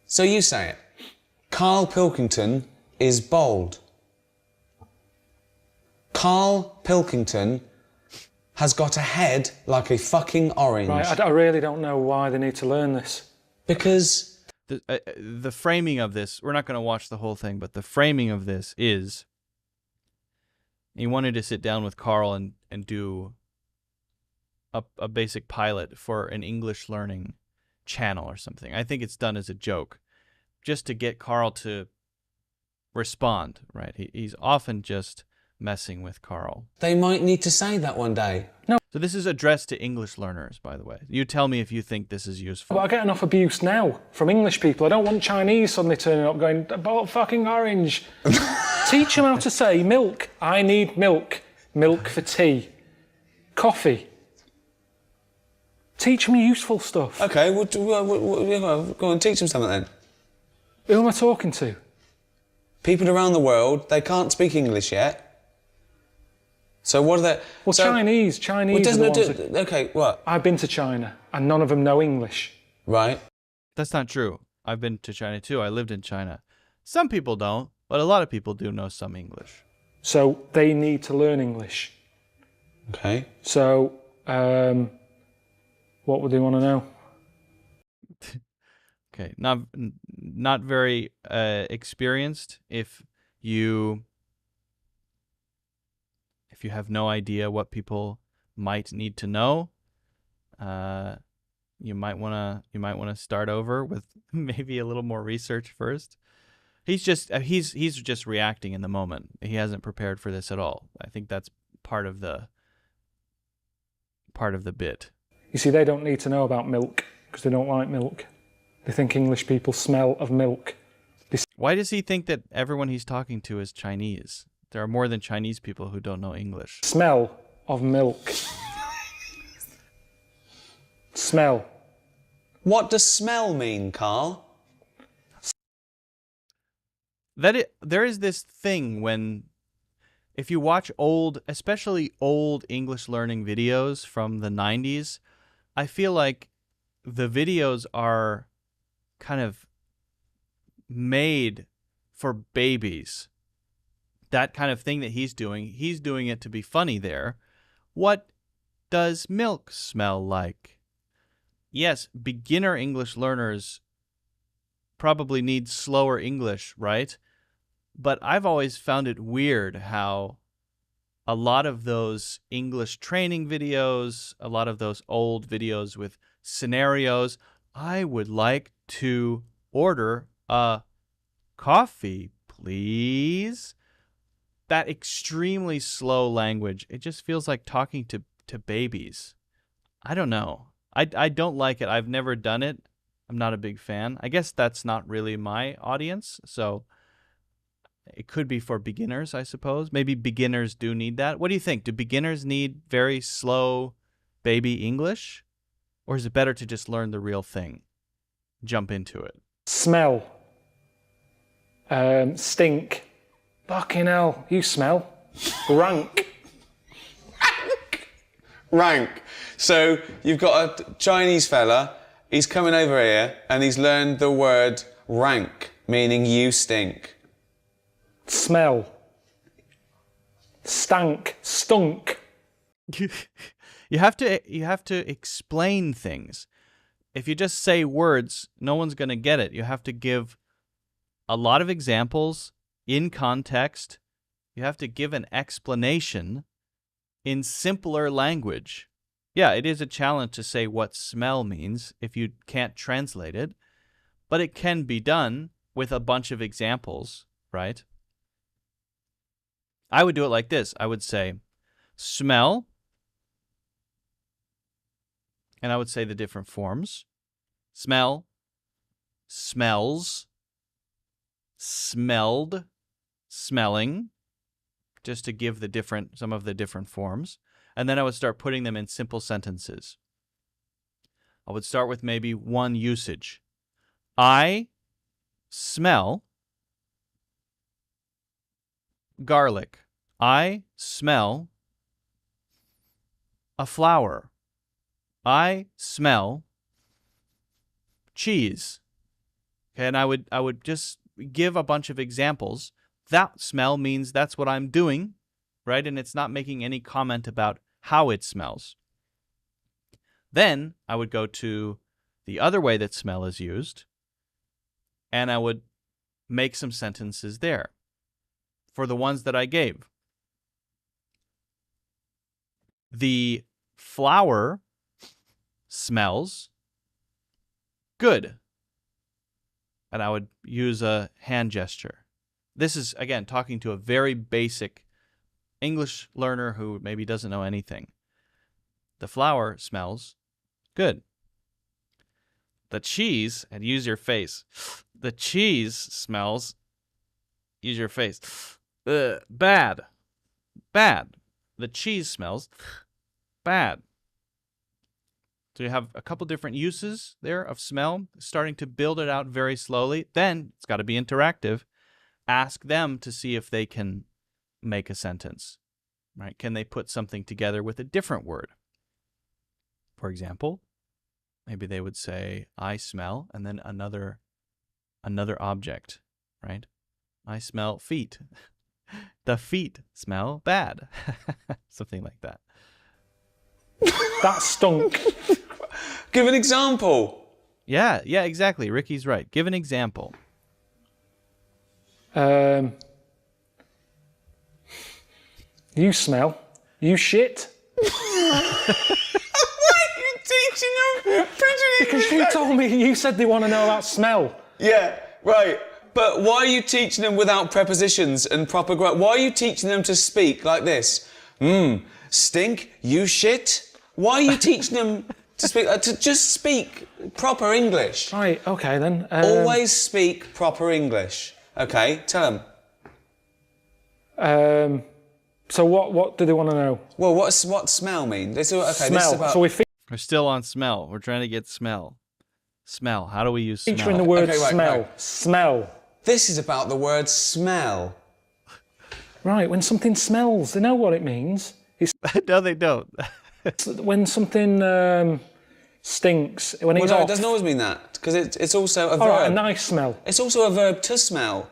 So you say it. Carl Pilkington is bold. Carl Pilkington has got a head like a fucking orange. Right, I really don't know why they need to learn this. Because... The framing of this, we're not going to watch the whole thing, but the framing of this is he wanted to sit down with Carl and do a basic pilot for an English learning channel or something. I think it's done as a joke, just to get Carl to respond, right? He's often just messing with Carl. They might need to say that one day. No. So this is addressed to English learners, by the way. You tell me if you think this is useful. But I get enough abuse now from English people. I don't want Chinese suddenly turning up going, "About fucking orange." Teach them how to say milk. I need milk. Milk for tea. Coffee. Teach them useful stuff. Okay, go on, teach them something then. Who am I talking to? People around the world, they can't speak English yet. So what are they... Well, so, Chinese are the ones okay, what? I've been to China and none of them know English. Right. That's not true. I've been to China too. I lived in China. Some people don't, but a lot of people do know some English. So they need to learn English. Okay. So, what would they want to know? Okay, not very experienced. If you have no idea what people might need to know, you might wanna start over with maybe a little more research first. He's just reacting in the moment. He hasn't prepared for this at all. I think that's part of the bit. You see, they don't need to know about milk because they don't like milk. They think English people smell of milk. Why does he think that everyone he's talking to is Chinese? There are more than Chinese people who don't know English. Smell of milk. Smell. What does smell mean, Carl? There is this thing when, if you watch especially old English learning videos from the 90s, I feel like the videos are kind of made for babies. That kind of thing that he's doing it to be funny there. What does milk smell like? Yes, beginner English learners probably need slower English, right? But I've always found it weird how a lot of those English training videos, a lot of those old videos with scenarios, I would like to order a coffee, please. That extremely slow language, it just feels like talking to babies. I don't know. I don't like it. I've never done it. I'm not a big fan. I guess that's not really my audience, so it could be for beginners, I suppose. Maybe beginners do need that. What do you think? Do beginners need very slow baby English? Or is it better to just learn the real thing? Jump into it. Smell. Stink. Fucking hell, you smell. Rank. Rank. So you've got a Chinese fella, he's coming over here and he's learned the word rank, meaning you stink. Smell. Stank. Stunk. You have to explain things. If you just say words, no one's going to get it. You have to give a lot of examples in context. You have to give an explanation in simpler language. Yeah, it is a challenge to say what smell means if you can't translate it, but it can be done with a bunch of examples, right? I would do it like this. I would say, smell, and I would say the different forms. Smell, smells, smelled, smelling, just to give some of the different forms. And then I would start putting them in simple sentences. I would start with maybe one usage. I smell garlic. I smell a flower. I smell cheese. Okay, and I would just give a bunch of examples. That smell means that's what I'm doing, right? And it's not making any comment about how it smells. Then I would go to the other way that smell is used, and I would make some sentences there for the ones that I gave. The flower smells good. And I would use a hand gesture. This is, again, talking to a very basic English learner who maybe doesn't know anything. The flower smells good. The cheese, and use your face. The cheese smells, use your face. Bad. Bad. The cheese smells bad. So you have a couple different uses there of smell, starting to build it out very slowly. Then it's got to be interactive. Ask them to see if they can make a sentence, right? Can they put something together with a different word? For example, maybe they would say, I smell, and then another object, right? I smell feet. The feet smell bad. Something like that. That stunk. Give an example. Yeah, exactly. Ricky's right. Give an example. You smell. You shit. Why are you teaching them? Because you told me, you said they want to know about smell. Yeah, right. But why are you teaching them without prepositions and proper grammar? Why are you teaching them to speak like this? Stink, you shit. Why are you teaching them to speak, to just speak proper English? Right, okay then. Always speak proper English. Okay, tell them. So what do they want to know? Well, what smell mean? Okay, smell. This is about... So we're still on smell. We're trying to get smell. Smell. How do we use smell? featuring the word Okay, right, smell. right. Smell. This is about the word smell. Right, when something smells, they know what it means. No, they don't. When something stinks, when it's Well, no, off. it doesn't always mean that, because it's also a verb. All right, a nice smell. It's also a verb to smell.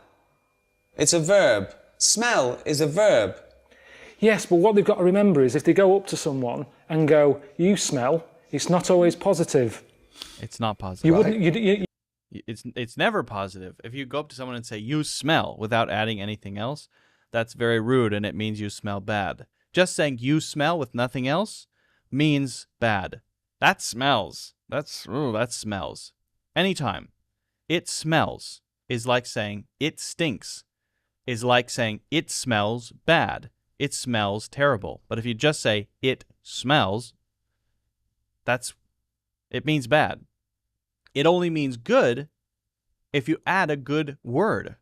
It's a verb. Smell is a verb. Yes, but what they've got to remember is if they go up to someone and go, you smell, it's not always positive. It's not positive. You wouldn't... It's never positive. If you go up to someone and say, you smell, without adding anything else, that's very rude, and it means you smell bad. Just saying you smell with nothing else means bad. That smells. That smells. Anytime it smells is like saying it stinks, is like saying it smells bad. It smells terrible. But if you just say it smells, it means bad. It only means good if you add a good word,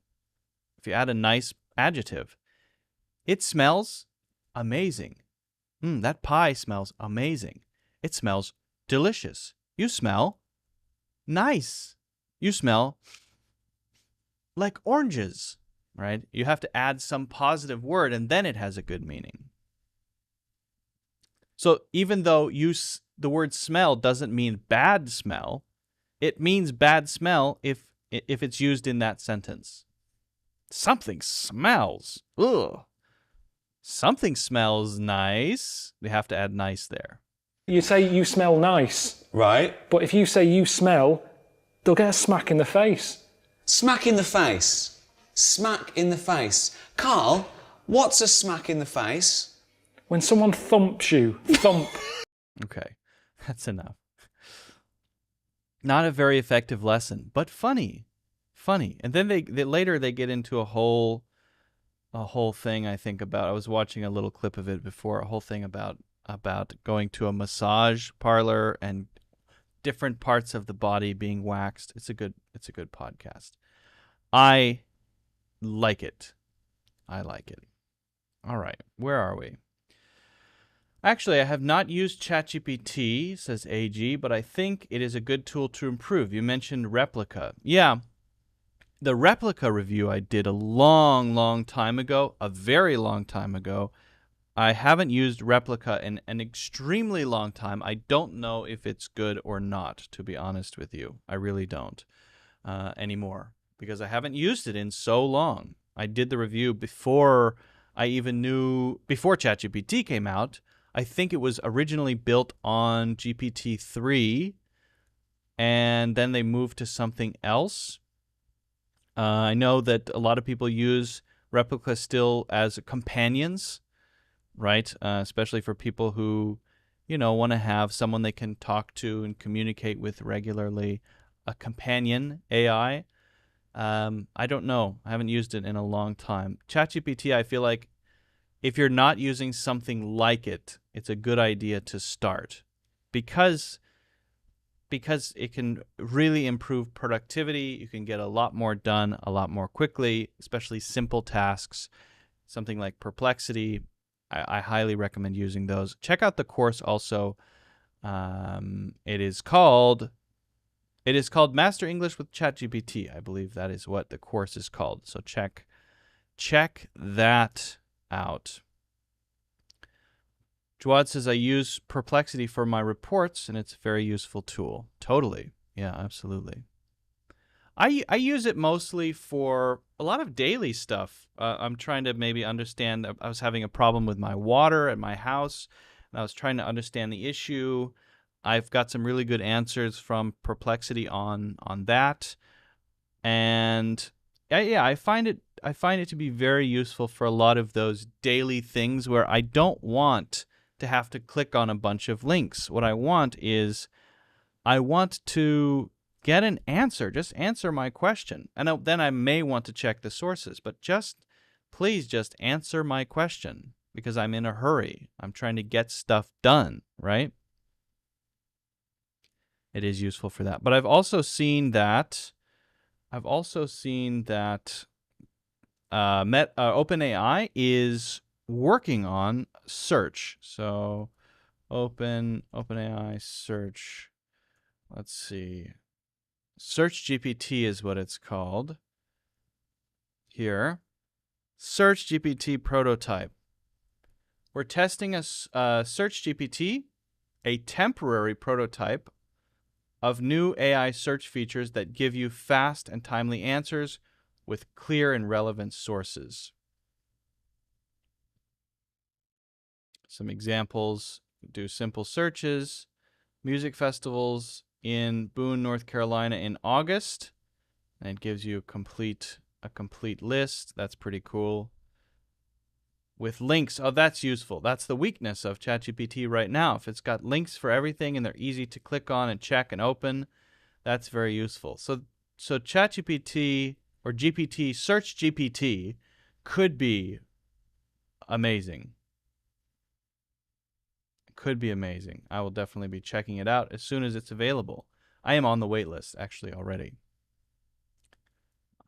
if you add a nice adjective. It smells amazing. That pie smells amazing. It smells delicious. You smell nice. You smell like oranges, right? You have to add some positive word, and then it has a good meaning. So even though the word smell doesn't mean bad smell, it means bad smell if it's used in that sentence. Something smells. Ugh. Something smells nice. We have to add nice there. You say you smell nice. Right. But if you say you smell, they'll get a smack in the face. Smack in the face. Smack in the face. Carl, what's a smack in the face? When someone thumps you, thump. Okay, that's enough. Not a very effective lesson, but funny. And then later they get into a whole thing, I think, about, I was watching a little clip of it before, a whole thing about going to a massage parlor and different parts of the body being waxed. It's a good podcast. I like it. All right, where are we? Actually, I have not used ChatGPT, says AG, but I think it is a good tool to improve. You mentioned Replica. Yeah, the Replica review I did a long, long time ago, a very long time ago. I haven't used Replica in an extremely long time. I don't know if it's good or not, to be honest with you. I really don't anymore because I haven't used it in so long. I did the review before I even knew, before ChatGPT came out. I think it was originally built on GPT-3, and then they moved to something else. I know that a lot of people use Replica still as companions, right? Especially for people who, want to have someone they can talk to and communicate with regularly, a companion AI. I don't know. I haven't used it in a long time. ChatGPT, I feel like if you're not using something like it, it's a good idea to start because it can really improve productivity. You can get a lot more done a lot more quickly, especially simple tasks. Something like Perplexity, I highly recommend using those. Check out the course also. It is called Master English with ChatGPT. I believe that is what the course is called. So check that out. Jawad says, I use Perplexity for my reports, and it's a very useful tool. Totally. Yeah, absolutely. I use it mostly for a lot of daily stuff. I'm trying to maybe understand. I was having a problem with my water at my house, and I was trying to understand the issue. I've got some really good answers from Perplexity on that, and yeah, I find it to be very useful for a lot of those daily things where I don't want to have to click on a bunch of links. What I want is to get an answer. Just answer my question. And then I may want to check the sources, but please just answer my question because I'm in a hurry. I'm trying to get stuff done, right? It is useful for that. But I've also seen that OpenAI is working on search. So OpenAI search. Let's see. Search GPT is what it's called. Here. Search GPT prototype. We're testing a Search GPT, a temporary prototype of new AI search features that give you fast and timely answers with clear and relevant sources. Some examples: do simple searches, music festivals in Boone, North Carolina in August, and it gives you a complete list. That's pretty cool. With links, oh, that's useful. That's the weakness of ChatGPT right now. If it's got links for everything and they're easy to click on and check and open, that's very useful. So ChatGPT or GPT, Search GPT could be amazing. Could be amazing. I will definitely be checking it out as soon as it's available. I am on the wait list actually already.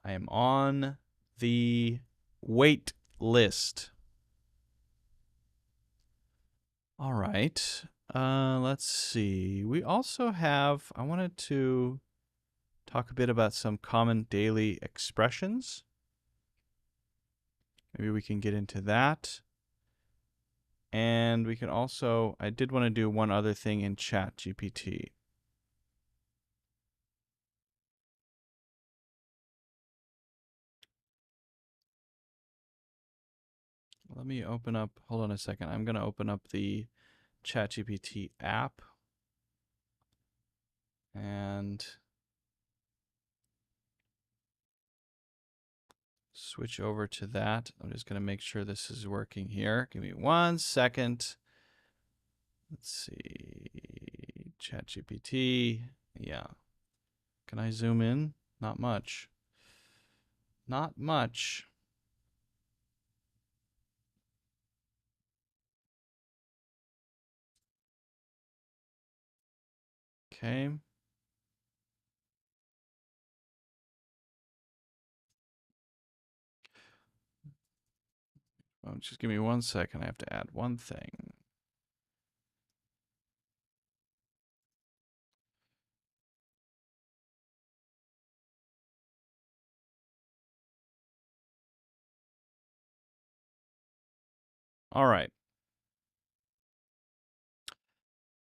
I am on the wait list. All right. Let's see. We also have, I wanted to talk a bit about some common daily expressions. Maybe we can get into that. And we can also, I did want to do one other thing in ChatGPT. Let me open up, hold on a second. I'm going to open up the ChatGPT app. And switch over to that. I'm just going to make sure this is working here. Give me 1 second. Let's see. ChatGPT. Yeah. Can I zoom in? Not much. Not much. Okay. Oh, just give me 1 second. I have to add one thing. All right.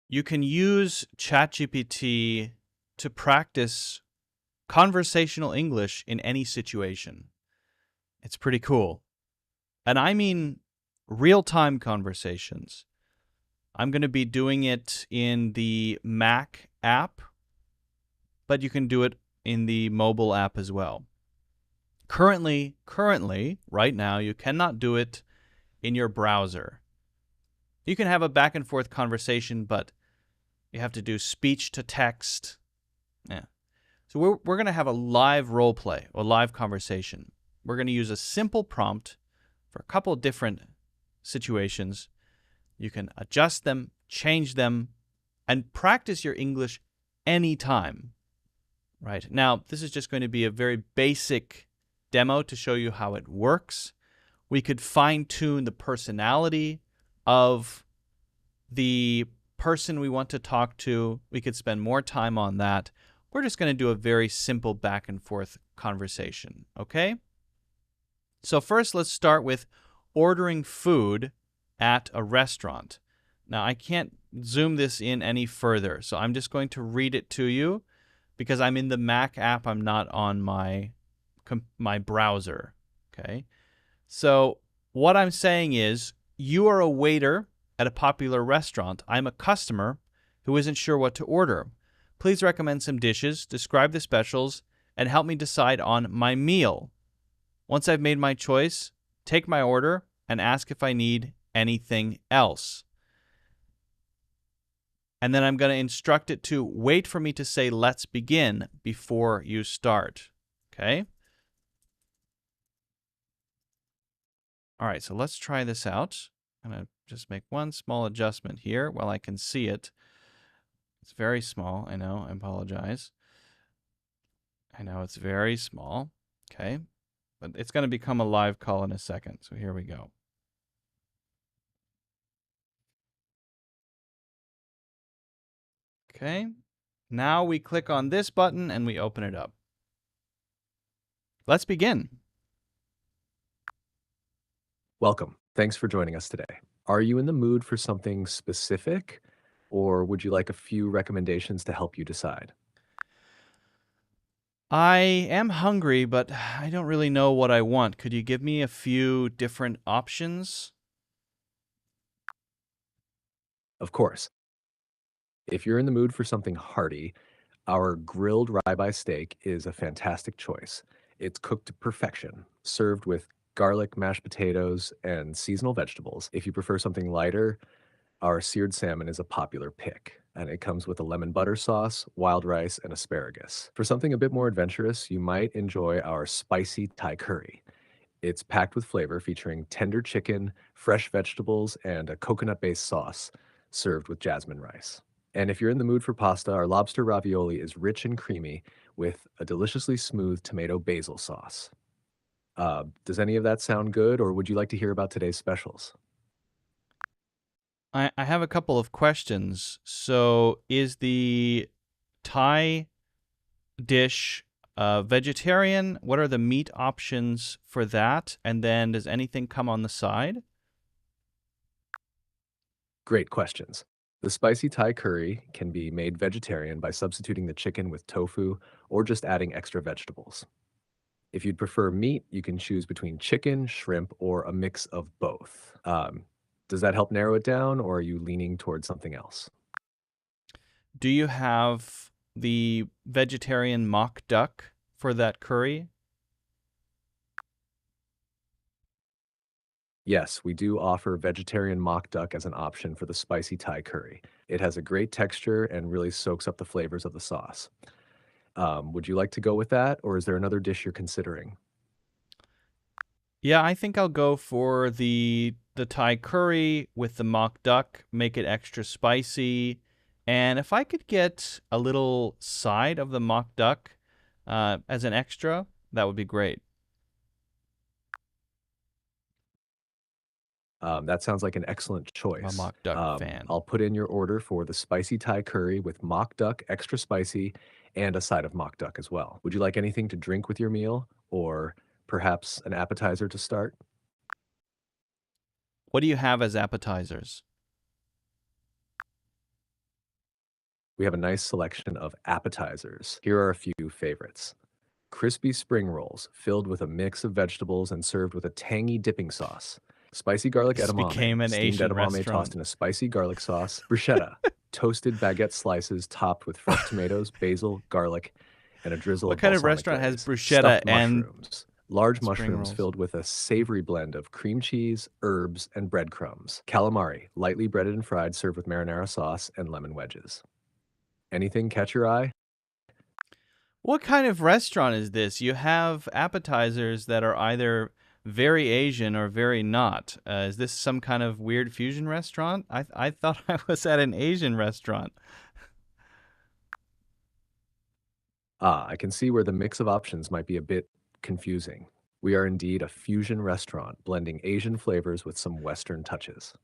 you can use ChatGPT to practice conversational English in any situation. It's pretty cool. And I mean real-time conversations. I'm going to be doing it in the Mac app, but you can do it in the mobile app as well. Currently, right now, you cannot do it in your browser. You can have a back and forth conversation, but you have to do speech to text. Yeah. So we're going to have a live role play or live conversation. We're going to use a simple prompt for a couple of different situations. You can adjust them, change them, and practice your English anytime. Right. Now, this is just going to be a very basic demo to show you how it works. We could fine-tune the personality of the person we want to talk to. We could spend more time on that. We're just going to do a very simple back and forth conversation, okay? So first, let's start with ordering food at a restaurant. Now, I can't zoom this in any further, so I'm just going to read it to you because I'm in the Mac app. I'm not on my browser, okay? So what I'm saying is, you are a waiter at a popular restaurant. I'm a customer who isn't sure what to order. Please recommend some dishes, describe the specials, and help me decide on my meal. Once I've made my choice, take my order and ask if I need anything else. And then I'm going to instruct it to wait for me to say, let's begin, before you start. Okay? All right, so let's try this out. I'm going to just make one small adjustment here while I can see it. It's very small, I know, I apologize. I know it's very small, okay? But it's going to become a live call in a second, so here we go. Okay, now we click on this button and we open it up. Let's begin. Welcome. Thanks for joining us today. Are you in the mood for something specific, or would you like a few recommendations to help you decide? I am hungry, but I don't really know what I want. Could you give me a few different options? Of course. If you're in the mood for something hearty, our grilled ribeye steak is a fantastic choice. It's cooked to perfection, served with garlic, mashed potatoes, and seasonal vegetables. If you prefer something lighter, our seared salmon is a popular pick, and it comes with a lemon butter sauce, wild rice, and asparagus. For something a bit more adventurous, you might enjoy our spicy Thai curry. It's packed with flavor, featuring tender chicken, fresh vegetables, and a coconut-based sauce, served with jasmine rice. And if you're in the mood for pasta, our lobster ravioli is rich and creamy with a deliciously smooth tomato basil sauce. Does any of that sound good, or would you like to hear about today's specials? I have a couple of questions. So is the Thai dish vegetarian? What are the meat options for that? And then does anything come on the side? Great questions. The spicy Thai curry can be made vegetarian by substituting the chicken with tofu or just adding extra vegetables. If you'd prefer meat, you can choose between chicken, shrimp, or a mix of both. Does that help narrow it down, or are you leaning towards something else? Do you have the vegetarian mock duck for that curry? Yes, we do offer vegetarian mock duck as an option for the spicy Thai curry. It has a great texture and really soaks up the flavors of the sauce. Would you like to go with that, or is there another dish you're considering? Yeah, I think I'll go for the Thai curry with the mock duck, make it extra spicy. And if I could get a little side of the mock duck as an extra, that would be great. That sounds like an excellent I'm a choice. mock duck fan. I'll put in your order for the spicy Thai curry with mock duck, extra spicy, and a side of mock duck as well. Would you like anything to drink with your meal, or perhaps an appetizer to start? What do you have as appetizers? We have a nice selection of appetizers. Here are a few favorites. Crispy spring rolls filled with a mix of vegetables and served with a tangy dipping sauce. Spicy garlic This became edamame, an steamed Asian edamame restaurant. tossed in a spicy garlic sauce. Bruschetta, toasted baguette slices topped with fresh tomatoes, basil, garlic, and a drizzle What of kind of balsamic restaurant has glaze. bruschetta Stuffed and mushrooms. Large spring mushrooms rolls? filled with a savory blend of cream cheese, herbs, and breadcrumbs. Calamari, lightly breaded and fried, served with marinara sauce and lemon wedges. Anything catch your eye? What kind of restaurant is this? You have appetizers that are either very Asian or very not. Is this some kind of weird fusion restaurant? I thought I was at an Asian restaurant. I can see where the mix of options might be a bit confusing. We are indeed a fusion restaurant, blending Asian flavors with some Western touches.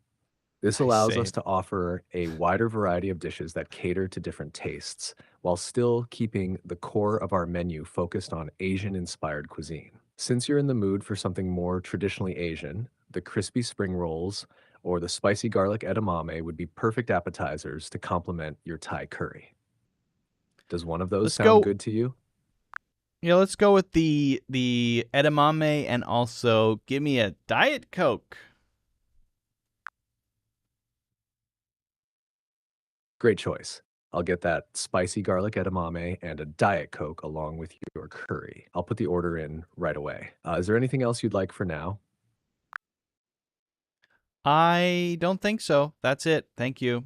This I allows say. us to offer a wider variety of dishes that cater to different tastes, while still keeping the core of our menu focused on Asian-inspired cuisine. Since you're in the mood for something more traditionally Asian, the crispy spring rolls or the spicy garlic edamame would be perfect appetizers to complement your Thai curry. Does one of those Let's sound go. good to you? Yeah, let's go with the edamame, and also give me a Diet Coke. Great choice. I'll get that spicy garlic edamame and a Diet Coke along with your curry. I'll put the order in right away. Is there anything else you'd like for now? I don't think so. That's it. Thank you.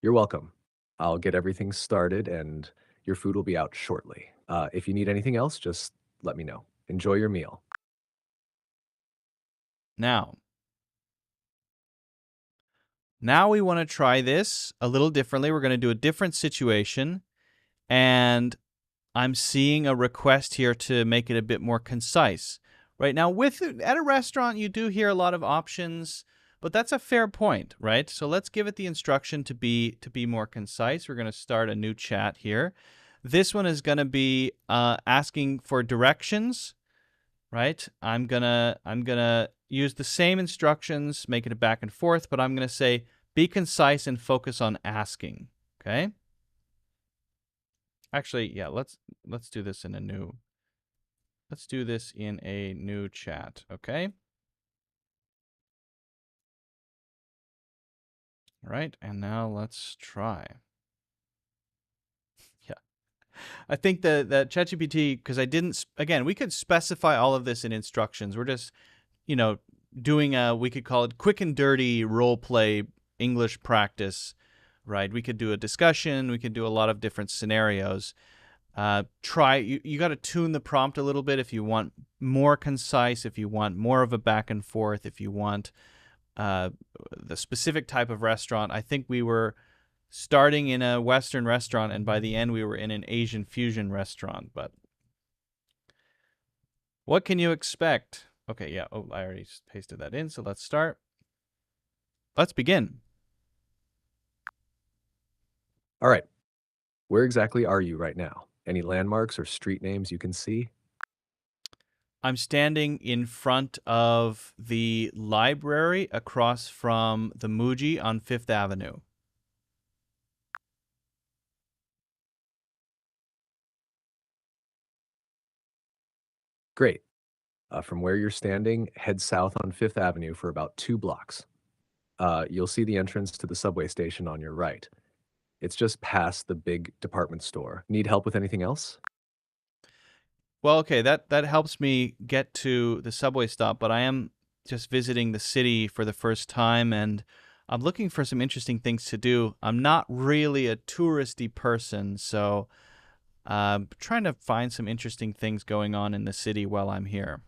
You're welcome. I'll get everything started and your food will be out shortly. If you need anything else, just let me know. Enjoy your meal. Now we want to try this a little differently. We're going to do a different situation, and I'm seeing a request here to make it a bit more concise. Right now, at a restaurant, you do hear a lot of options, but that's a fair point, right? So let's give it the instruction to be more concise. We're going to start a new chat here. This one is going to be asking for directions, right? I'm gonna use the same instructions, make it a back and forth, but I'm gonna say be concise and focus on asking. Okay. Actually, yeah. Let's do this in a new. Let's do this in a new chat. Okay. All right, and now let's try. Yeah, I think that ChatGPT, because I didn't. Again, we could specify all of this in instructions. We're just, doing we could call it quick and dirty role play English practice, right? We could do a discussion. We could do a lot of different scenarios. You got to tune the prompt a little bit if you want more concise, if you want more of a back and forth, if you want the specific type of restaurant. I think we were starting in a Western restaurant, and by the end we were in an Asian fusion restaurant. But what can you expect? Okay, yeah. Oh, I already pasted that in, so let's start. Let's begin. All right. Where exactly are you right now? Any landmarks or street names you can see? I'm standing in front of the library across from the Muji on 5th Avenue. Great. From where you're standing, head south on 5th Avenue for about 2 blocks. You'll see the entrance to the subway station on your right. It's just past the big department store. Need help with anything else? Well, okay, that helps me get to the subway stop, but I am just visiting the city for the first time, and I'm looking for some interesting things to do. I'm not really a touristy person, so I'm trying to find some interesting things going on in the city while I'm here.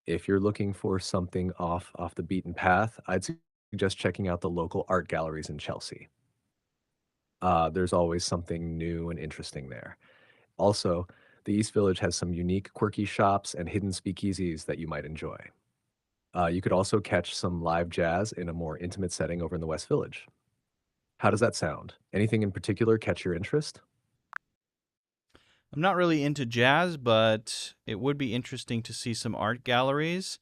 If you're looking for something off the beaten path, I'd suggest checking out the local art galleries in Chelsea. There's always something new and interesting there. Also, the East Village has some unique, quirky shops and hidden speakeasies that you might enjoy. You could also catch some live jazz in a more intimate setting over in the West Village. How does that sound? Anything in particular catch your interest? I'm not really into jazz, but it would be interesting to see some art galleries.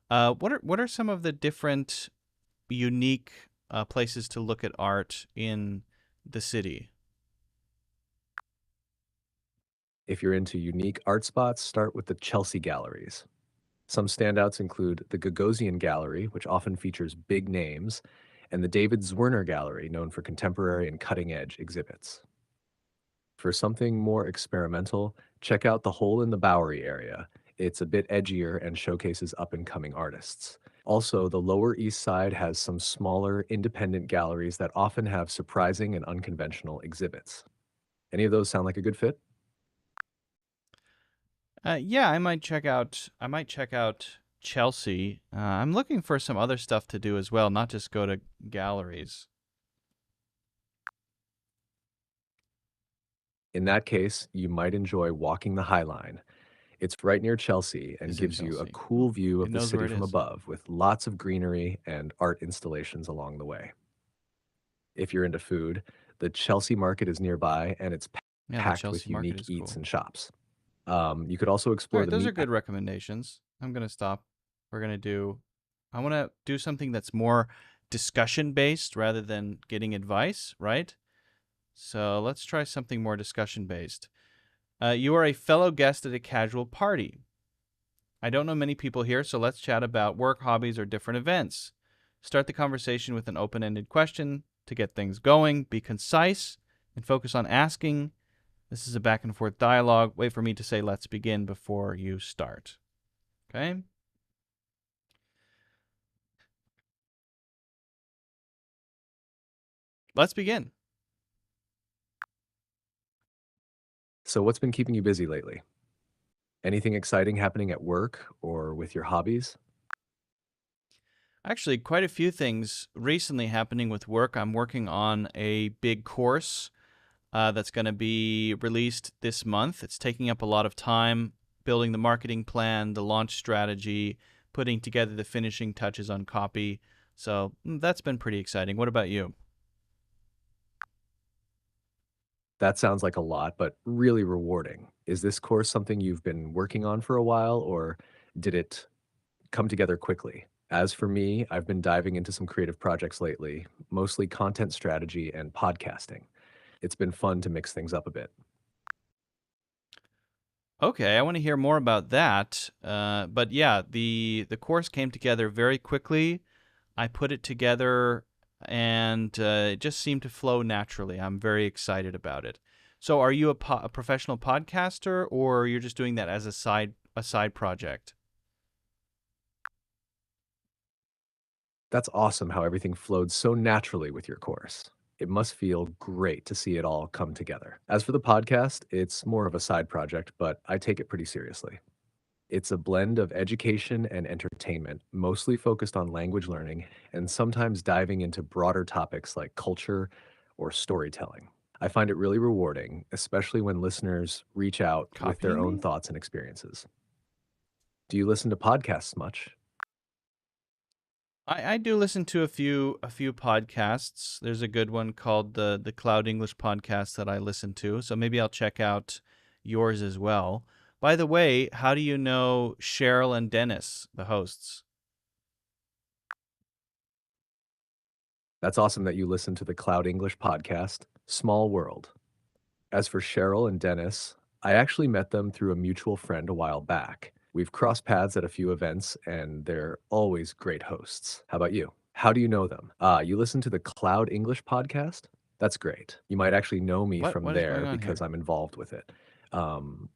What are some of the different unique places to look at art in the city? If you're into unique art spots, start with the Chelsea galleries. Some standouts include the Gagosian Gallery, which often features big names, and the David Zwirner Gallery, known for contemporary and cutting edge exhibits. For something more experimental, check out the Hole in the Bowery area. It's a bit edgier and showcases up and coming artists. Also, the Lower East Side has some smaller, independent galleries that often have surprising and unconventional exhibits. Any of those sound like a good fit? Yeah, I might check out. I might check out Chelsea. I'm looking for some other stuff to do as well, not just go to galleries. In that case, you might enjoy walking the High Line. It's right near Chelsea and Is in gives you a Chelsea. cool view It of the knows where city it from is. above, with lots of greenery and art installations along the way. If you're into food, the Chelsea Market is nearby and it's Yeah, the packed Chelsea with market unique is eats cool. and shops. You could also All explore right, the those are meat. good recommendations. I'm gonna stop. We're gonna do. I want to do something that's more discussion based rather than getting advice, right? So let's try something more discussion based. You are a fellow guest at a casual party. I don't know many people here, so let's chat about work, hobbies, or different events. Start the conversation with an open ended question to get things going. Be concise and focus on asking. This is a back and forth dialogue. Wait for me to say let's begin before you start. Okay? Let's begin. So, what's been keeping you busy lately? Anything exciting happening at work or with your hobbies? Actually, quite a few things recently happening with work. I'm working on a big course that's going to be released this month. It's taking up a lot of time building the marketing plan, the launch strategy, putting together the finishing touches on copy. So that's been pretty exciting. What about you? That sounds like a lot, but really rewarding. Is this course something you've been working on for a while, or did it come together quickly? As for me, I've been diving into some creative projects lately, mostly content strategy and podcasting. It's been fun to mix things up a bit. Okay, I want to hear more about that. But yeah, the course came together very quickly. I put it together, and it just seemed to flow naturally. I'm very excited about it. So, are you a professional podcaster, or you're just doing that as a side project? That's awesome how everything flowed so naturally with your course. It must feel great to see it all come together. As for the podcast, it's more of a side project, but I take it pretty seriously. It's a blend of education and entertainment, mostly focused on language learning and sometimes diving into broader topics like culture or storytelling. I find it really rewarding, especially when listeners reach out with their Copying own me? thoughts and experiences. Do you listen to podcasts much? I do listen to a few podcasts. There's a good one called the Cloud English podcast that I listen to. So maybe I'll check out yours as well. By the way, how do you know Cheryl and Dennis, the hosts? That's awesome that you listen to the Cloud English podcast, Small World. As for Cheryl and Dennis, I actually met them through a mutual friend a while back. We've crossed paths at a few events, and they're always great hosts. How about you? How do you know them? You listen to the Cloud English podcast? That's great. You might actually know me What from what is going there on because here? I'm involved with it.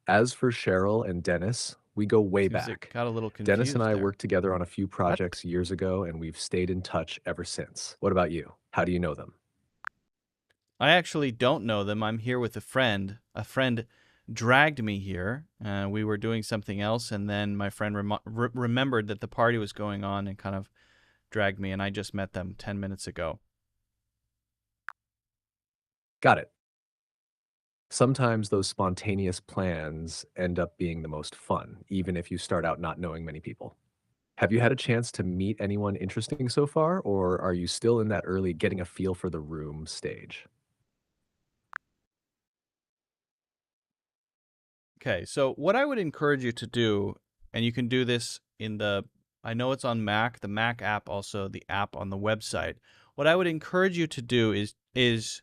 As for Cheryl and Dennis, we go way Seems it back. got a little Dennis and confused I there. worked together on a few What? projects years ago, and we've stayed in touch ever since. What about you? How do you know them? I actually don't know them. I'm here with a friend. A friend dragged me here. We were doing something else, and then my friend remembered that the party was going on and kind of dragged me, and I just met them 10 minutes ago. Got it. Sometimes those spontaneous plans end up being the most fun, even if you start out not knowing many people. Have you had a chance to meet anyone interesting so far, or are you still in that early getting a feel for the room stage? Okay, so what I would encourage you to do, and you can do this in the I know it's on Mac, the Mac app, also the app on the website. What I would encourage you to do is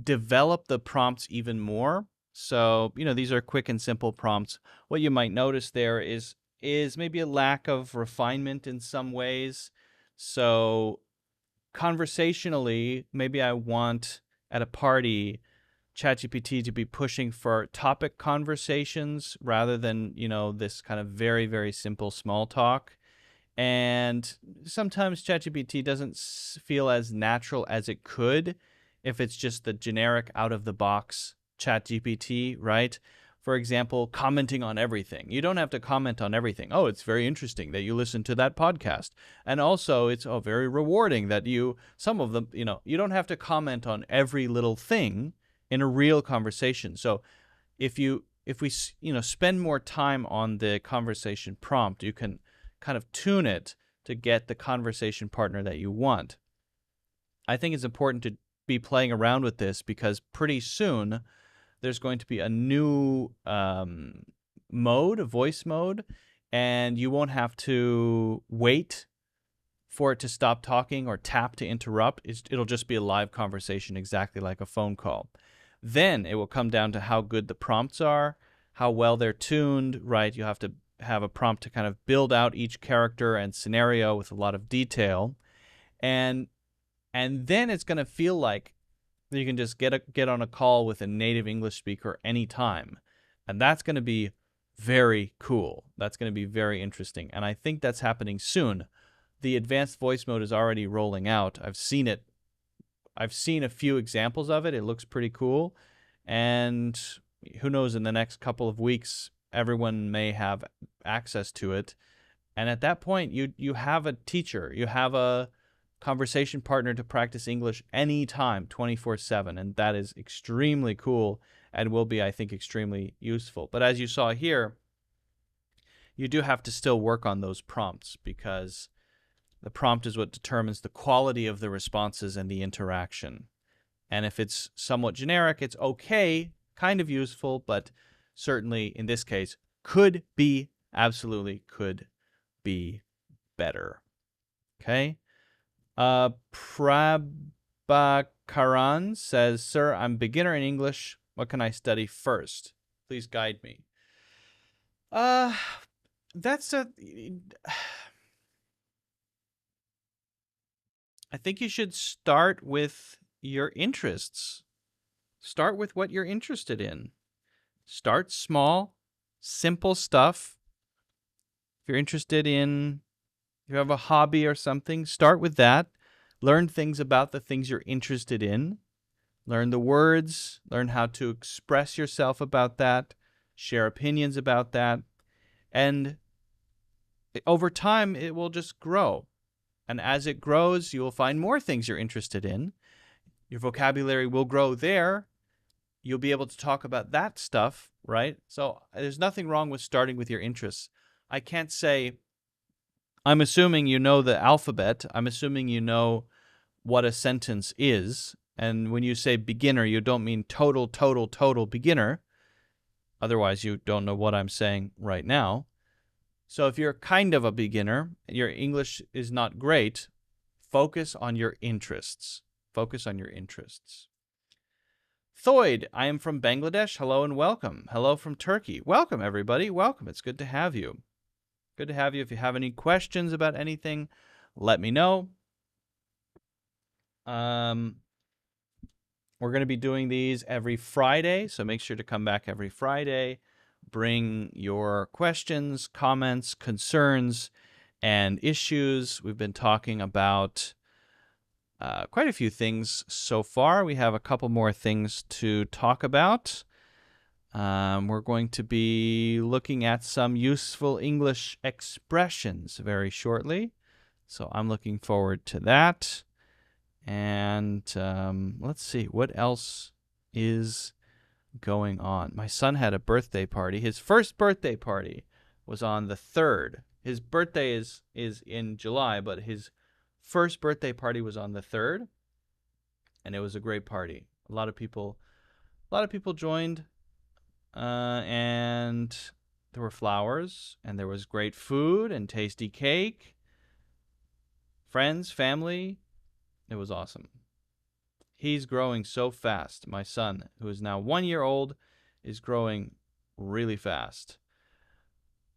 develop the prompts even more. So, these are quick and simple prompts. What you might notice there is maybe a lack of refinement in some ways. So, conversationally, maybe I want at a party ChatGPT to be pushing for topic conversations rather than, this kind of very, very simple small talk. And sometimes ChatGPT doesn't feel as natural as it could if it's just the generic out-of-the-box ChatGPT, right? For example, commenting on everything. You don't have to comment on everything. Oh, it's very interesting that you listen to that podcast. And also, it's very rewarding that some of them, you don't have to comment on every little thing in a real conversation. So if we spend more time on the conversation prompt, you can kind of tune it to get the conversation partner that you want. I think it's important to be playing around with this because pretty soon there's going to be a new mode, a voice mode, and you won't have to wait for it to stop talking or tap to interrupt. It'll just be a live conversation exactly like a phone call. Then it will come down to how good the prompts are, how well they're tuned, right? You have to have a prompt to kind of build out each character and scenario with a lot of detail. And then it's going to feel like you can just get on a call with a native English speaker anytime. And that's going to be very cool. That's going to be very interesting. And I think that's happening soon. The advanced voice mode is already rolling out. I've seen it. I've seen a few examples of it. It looks pretty cool. And who knows, in the next couple of weeks, everyone may have access to it. And at that point, you have a teacher. You have a conversation partner to practice English anytime, 24/7. And that is extremely cool and will be, I think, extremely useful. But as you saw here, you do have to still work on those prompts because the prompt is what determines the quality of the responses and the interaction. And if it's somewhat generic, it's okay, kind of useful, but certainly in this case, absolutely could be better. Okay? Prabhakaran says, "Sir, I'm beginner in English. What can I study first? Please guide me." That's I think you should start with your interests. Start with what you're interested in. Start small, simple stuff. If you're interested in, if you have a hobby or something, start with that. Learn things about the things you're interested in. Learn the words. Learn how to express yourself about that. Share opinions about that. And over time, it will just grow. And as it grows, you will find more things you're interested in. Your vocabulary will grow there. You'll be able to talk about that stuff, right? So there's nothing wrong with starting with your interests. I can't say, I'm assuming you know the alphabet. I'm assuming you know what a sentence is. And when you say beginner, you don't mean total beginner. Otherwise, you don't know what I'm saying right now. So if you're kind of a beginner, your English is not great, focus on your interests. Focus on your interests. Thoyd, I am from Bangladesh. Hello and welcome. Hello from Turkey. Welcome, everybody. Welcome. It's good to have you. Good to have you. If you have any questions about anything, let me know. We're going to be doing these every Friday, so make sure to come back every Friday. Bring your questions, comments, concerns, and issues. We've been talking about quite a few things so far. We have a couple more things to talk about. We're going to be looking at some useful English expressions very shortly. So I'm looking forward to that. And let's see, what else is going on? My son had a birthday party. His first birthday party was on the 3rd. His birthday is in July, but his first birthday party was on the 3rd, and it was a great party. A lot of people joined, and There were flowers, and there was great food and tasty cake. Friends, family. It was awesome. He's growing so fast. My son, who is now 1 year old, is growing really fast.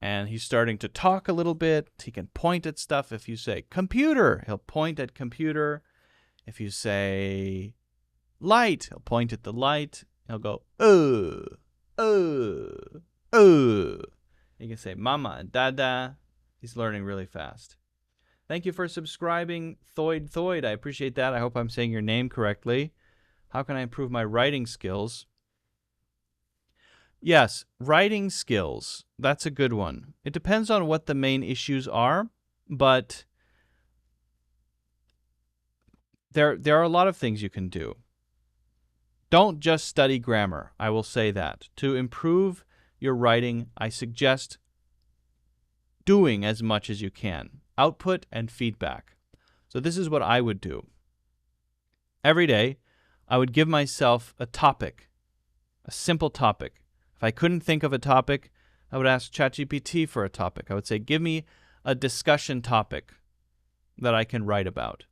And he's starting to talk a little bit. He can point at stuff. If you say computer, he'll point at computer. If you say light, he'll point at the light. He'll go, You can say mama and dada. He's learning really fast. Thank you for subscribing, Thoid. I appreciate that. I hope I'm saying your name correctly. How can I improve my writing skills? Yes, writing skills. That's a good one. It depends on what the main issues are, but there are a lot of things you can do. Don't just study grammar. I will say that. To improve your writing, I suggest doing as much as you can. Output and feedback. So this is what I would do. Every day, I would give myself a topic, a simple topic. If I couldn't think of a topic, I would ask ChatGPT for a topic. I would say, give me a discussion topic that I can write about.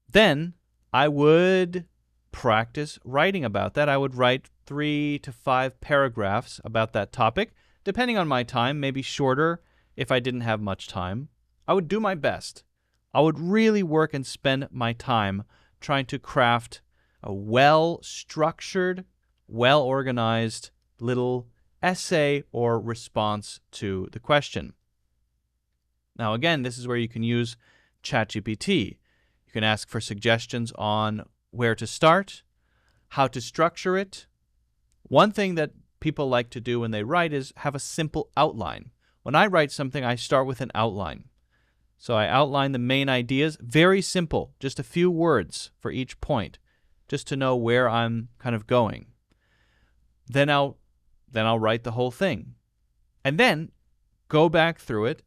Then I would practice writing about that. I would write 3 to 5 paragraphs about that topic, depending on my time, maybe shorter if I didn't have much time. I would do my best. I would really work and spend my time trying to craft a well-structured, well-organized little essay or response to the question. Now, again, this is where you can use ChatGPT. You can ask for suggestions on where to start, how to structure it. One thing that people like to do when they write is have a simple outline. When I write something, I start with an outline. So I outline the main ideas, very simple, just a few words for each point, just to know where I'm kind of going. Then I'll write the whole thing. And then go back through it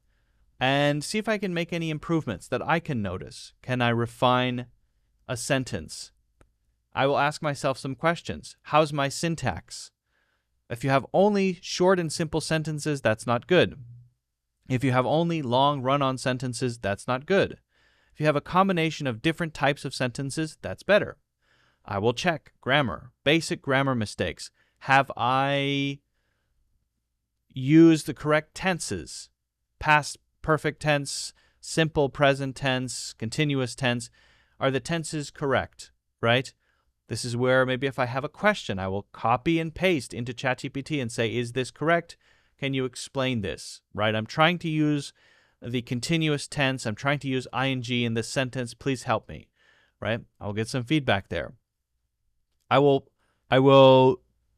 and see if I can make any improvements that I can notice. Can I refine a sentence? I will ask myself some questions. How's my syntax? If you have only short and simple sentences, that's not good. If you have only long run-on sentences, that's not good. If you have a combination of different types of sentences, that's better. I will check grammar, basic grammar mistakes. Have I used the correct tenses? Past perfect tense, simple present tense, continuous tense. Are the tenses correct, right? This is where maybe if I have a question, I will copy and paste into ChatGPT and say, is this correct? Can you explain this, right? I'm trying to use the continuous tense. I'm trying to use ing in this sentence. Please help me, right? I'll get some feedback there. I will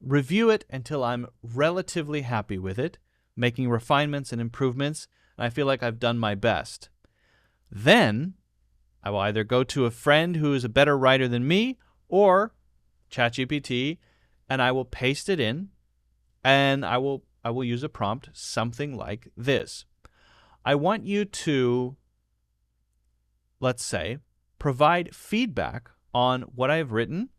review it until I'm relatively happy with it, making refinements and improvements, and I feel like I've done my best. Then I will either go to a friend who is a better writer than me or ChatGPT, and I will paste it in, and I will use a prompt, something like this. I want you to, let's say, provide feedback on what I've written,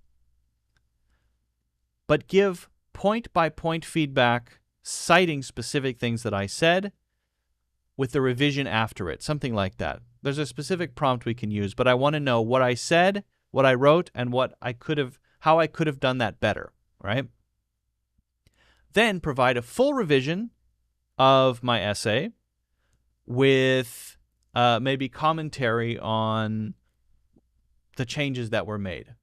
but give point-by-point feedback, citing specific things that I said, with the revision after it, something like that. There's a specific prompt we can use, but I want to know what I said, what I wrote, and how I could have done that better, right? Then provide a full revision of my essay with maybe commentary on the changes that were made.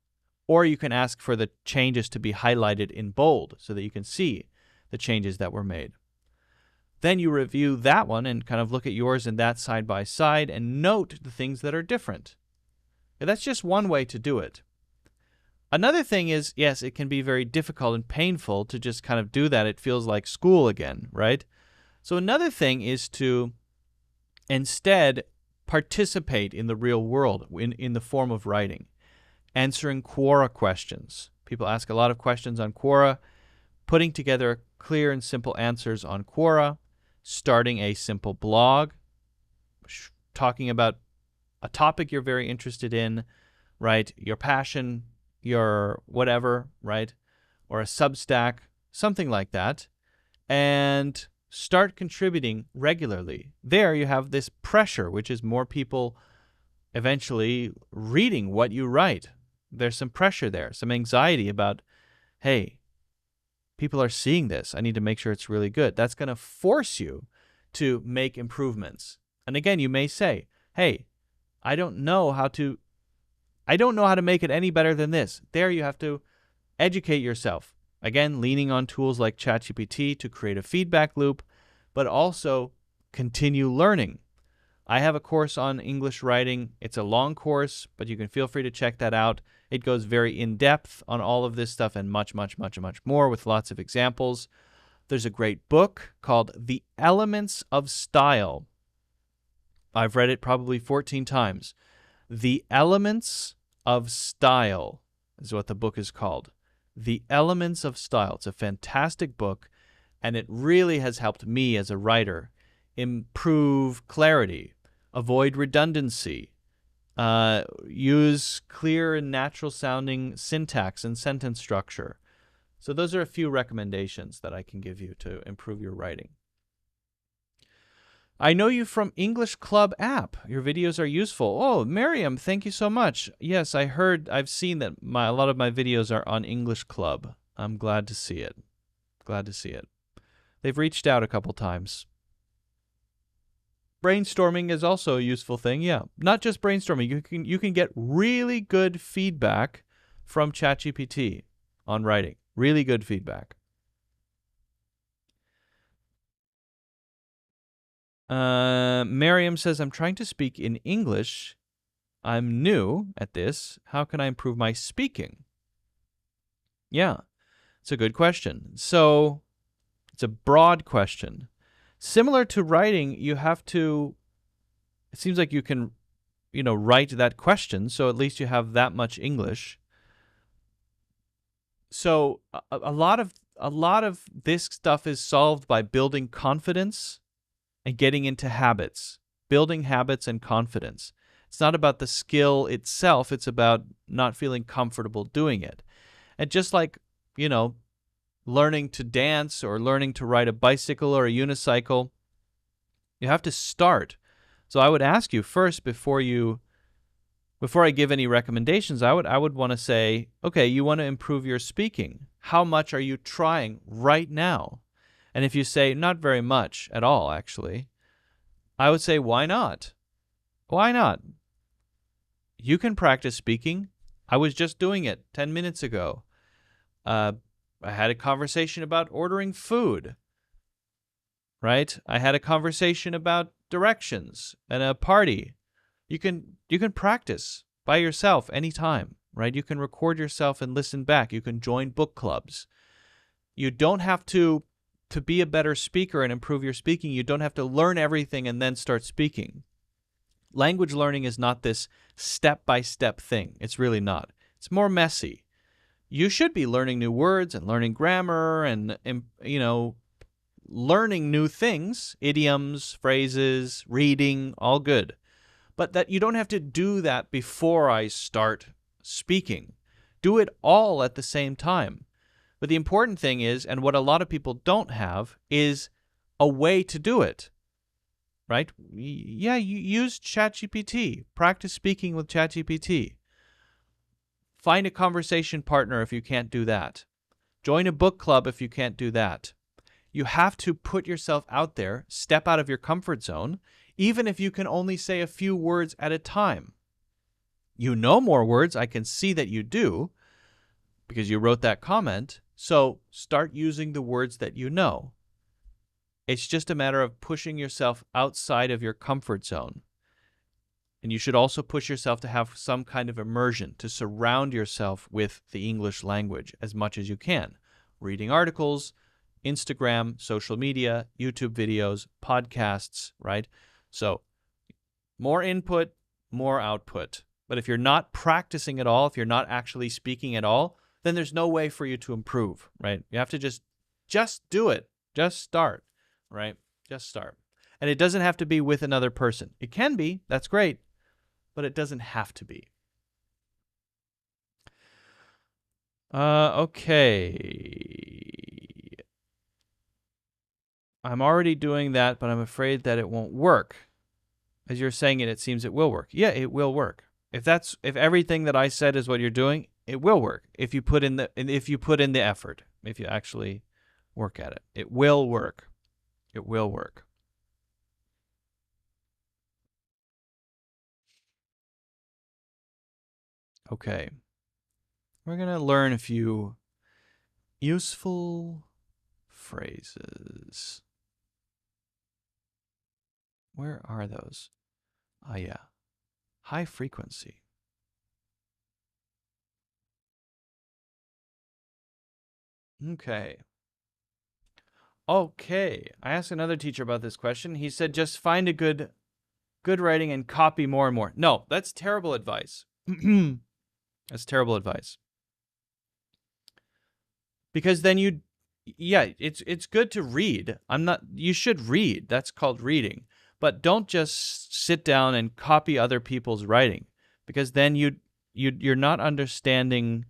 Or you can ask for the changes to be highlighted in bold so that you can see the changes that were made. Then you review that one and kind of look at yours and that side by side and note the things that are different. And that's just one way to do it. Another thing is, yes, it can be very difficult and painful to just kind of do that. It feels like school again, right? So another thing is to instead participate in the real world in the form of writing, answering Quora questions. People ask a lot of questions on Quora, putting together clear and simple answers on Quora, starting a simple blog, talking about a topic you're very interested in, right? Your passion, your whatever, right? Or a Substack, something like that. And start contributing regularly. There you have this pressure, which is more people eventually reading what you write. There's some pressure there, some anxiety about, hey, people are seeing this. I need to make sure it's really good. That's going to force you to make improvements. And again, you may say, hey, I don't know how to make it any better than this. There you have to educate yourself. Again, leaning on tools like ChatGPT to create a feedback loop, but also continue learning. I have a course on English writing. It's a long course, but you can feel free to check that out. It goes very in-depth on all of this stuff and much, much, much, much more with lots of examples. There's a great book called The Elements of Style. I've read it probably 14 times. The Elements of Style is what the book is called. The Elements of Style. It's a fantastic book, and it really has helped me as a writer improve clarity, avoid redundancy, use clear and natural sounding syntax and sentence structure. So those are a few recommendations that I can give you to improve your writing. I know you from English Club app. Your videos are useful. Oh, Miriam, thank you so much. Yes, I've seen that a lot of my videos are on English Club. I'm glad to see it. Glad to see it. They've reached out a couple times. Brainstorming is also a useful thing. Yeah, not just brainstorming. You can get really good feedback from ChatGPT on writing. Really good feedback. Miriam says, I'm trying to speak in English. I'm new at this. How can I improve my speaking? Yeah, it's a good question. So it's a broad question. Similar to writing, you have to, it seems like you can, write that question, so at least you have that much English. So a lot of this stuff is solved by building confidence and getting into habits, building habits and confidence. It's not about the skill itself. It's about not feeling comfortable doing it. And just like, learning to dance or learning to ride a bicycle or a unicycle, you have to start. So I would ask you first before I give any recommendations, I would want to say, okay, you want to improve your speaking. How much are you trying right now? And if you say, not very much at all, actually, I would say, why not? Why not? You can practice speaking. I was just doing it 10 minutes ago. I had a conversation about ordering food, right? I had a conversation about directions at a party. You can practice by yourself anytime, right? You can record yourself and listen back. You can join book clubs. You don't have to be a better speaker and improve your speaking, you don't have to learn everything and then start speaking. Language learning is not this step-by-step thing. It's really not. It's more messy. You should be learning new words and learning grammar and, learning new things, idioms, phrases, reading, all good. But that you don't have to do that before I start speaking. Do it all at the same time. But the important thing is, and what a lot of people don't have, is a way to do it, right? Yeah, you use ChatGPT. Practice speaking with ChatGPT. Find a conversation partner if you can't do that. Join a book club if you can't do that. You have to put yourself out there, step out of your comfort zone, even if you can only say a few words at a time. You know more words. I can see that you do because you wrote that comment. So start using the words that you know. It's just a matter of pushing yourself outside of your comfort zone. And you should also push yourself to have some kind of immersion, to surround yourself with the English language as much as you can. Reading articles, Instagram, social media, YouTube videos, podcasts, right? So more input, more output. But if you're not practicing at all, if you're not actually speaking at all, then there's no way for you to improve, right? You have to just do it. Just start, right? Just start. And it doesn't have to be with another person. It can be. That's great. But it doesn't have to be. Okay. I'm already doing that, but I'm afraid that it won't work. As you're saying it, it seems it will work. Yeah, it will work. If everything that I said is what you're doing, it will work. If you put in the effort, if you actually work at it, it will work. It will work. Okay. We're going to learn a few useful phrases. Where are those? Ah, yeah. High frequency. Okay. Okay. I asked another teacher about this question. He said just find a good writing and copy more and more. No, that's terrible advice. That's terrible advice. Because then it's good to read. You should read. That's called reading. But don't just sit down and copy other people's writing, because then you're not understanding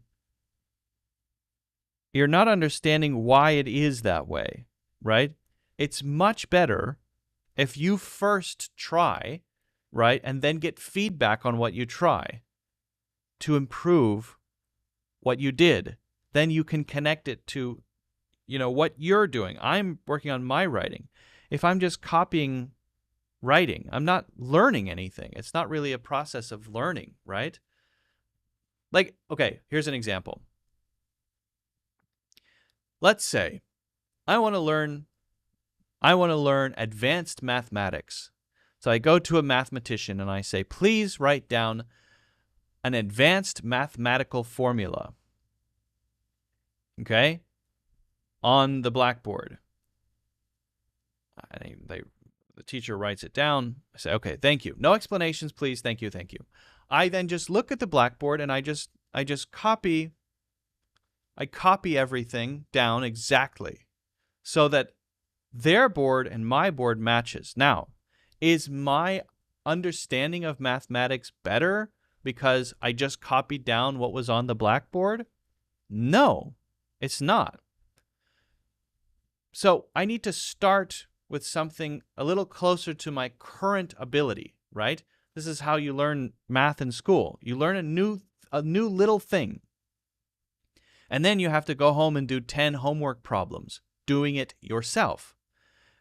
why it is that way, right? It's much better if you first try, right, and then get feedback on what you try to improve what you did. Then you can connect it to, what you're doing. I'm working on my writing. If I'm just copying writing, I'm not learning anything. It's not really a process of learning, right? Like, okay, here's an example. Let's say I want to learn advanced mathematics. So I go to a mathematician and I say, please write down an advanced mathematical formula. Okay? On the blackboard. The teacher writes it down. I say, okay, thank you. No explanations, please. Thank you, thank you. I then just look at the blackboard and I just copy everything down exactly so that their board and my board matches. Now, is my understanding of mathematics better because I just copied down what was on the blackboard? No, it's not. So I need to start with something a little closer to my current ability, right? This is how you learn math in school. You learn a new little thing. And then you have to go home and do 10 homework problems, doing it yourself.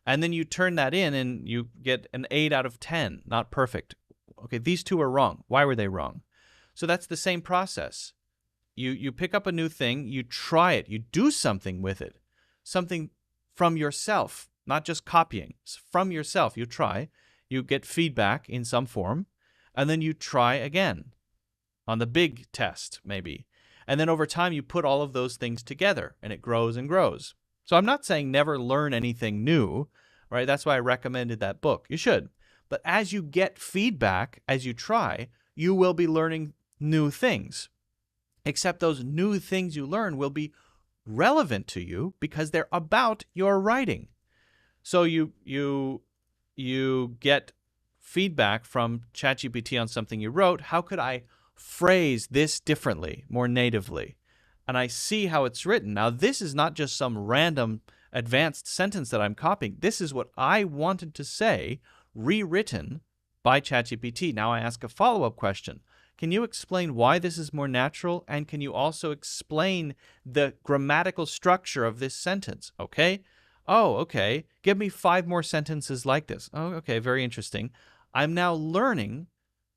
And then you turn that in and you get an 8 out of 10, not perfect. Okay, these two are wrong. Why were they wrong? So that's the same process. You pick up a new thing, you try it, you do something with it, something from yourself, not just copying. It's from yourself. You try, you get feedback in some form, and then you try again on the big test, maybe. And then over time, you put all of those things together, and it grows and grows. So I'm not saying never learn anything new, right? That's why I recommended that book. You should. But as you get feedback, as you try, you will be learning new things. Except those new things you learn will be relevant to you because they're about your writing. So you get feedback from ChatGPT on something you wrote. How could I phrase this differently, more natively? And I see how it's written. Now, this is not just some random advanced sentence that I'm copying. This is what I wanted to say, rewritten by ChatGPT. Now I ask a follow-up question. Can you explain why this is more natural? And can you also explain the grammatical structure of this sentence? Okay. Oh, okay. Give me 5 more sentences like this. Oh, okay. Very interesting. I'm now learning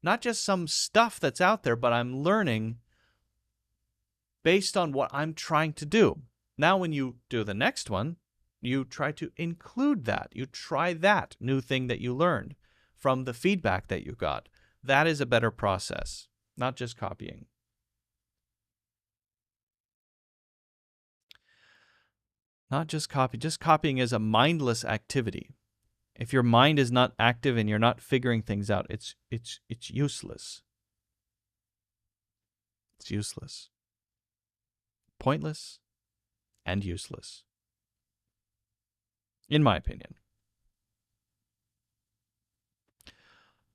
not just some stuff that's out there, but I'm learning based on what I'm trying to do. Now, when you do the next one, you try to include that. You try that new thing that you learned from the feedback that you got. That is a better process, not just copying. Not just copy. Just copying is a mindless activity. If your mind is not active and you're not figuring things out, it's useless. It's useless. Pointless and useless. In my opinion.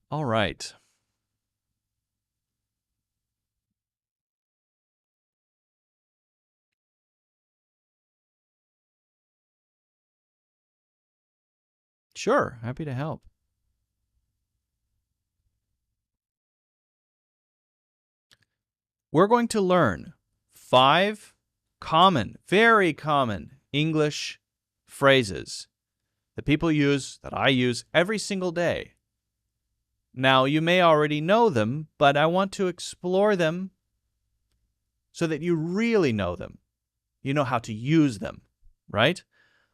All right. Sure, happy to help. We're going to learn 5 common, very common English phrases that people use, that I use every single day. Now, you may already know them, but I want to explore them so that you really know them. You know how to use them, right?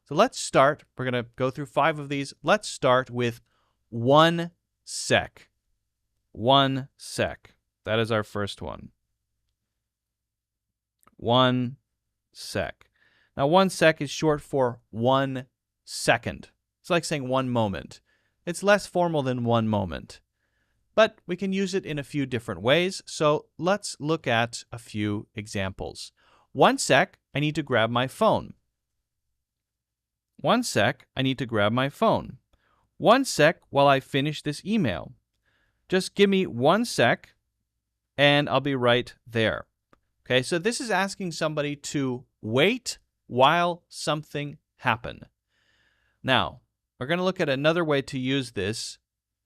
So let's start. We're going to go through 5 of these. Let's start with 1 sec. 1 sec. That is our first one. 1 sec. Now, 1 sec is short for 1 second. It's like saying 1 moment. It's less formal than 1 moment. But we can use it in a few different ways, so let's look at a few examples. 1 sec, I need to grab my phone. 1 sec, I need to grab my phone. 1 sec while I finish this email. Just give me 1 sec, and I'll be right there. Okay, so this is asking somebody to wait while something happens. Now, we're going to look at another way to use this,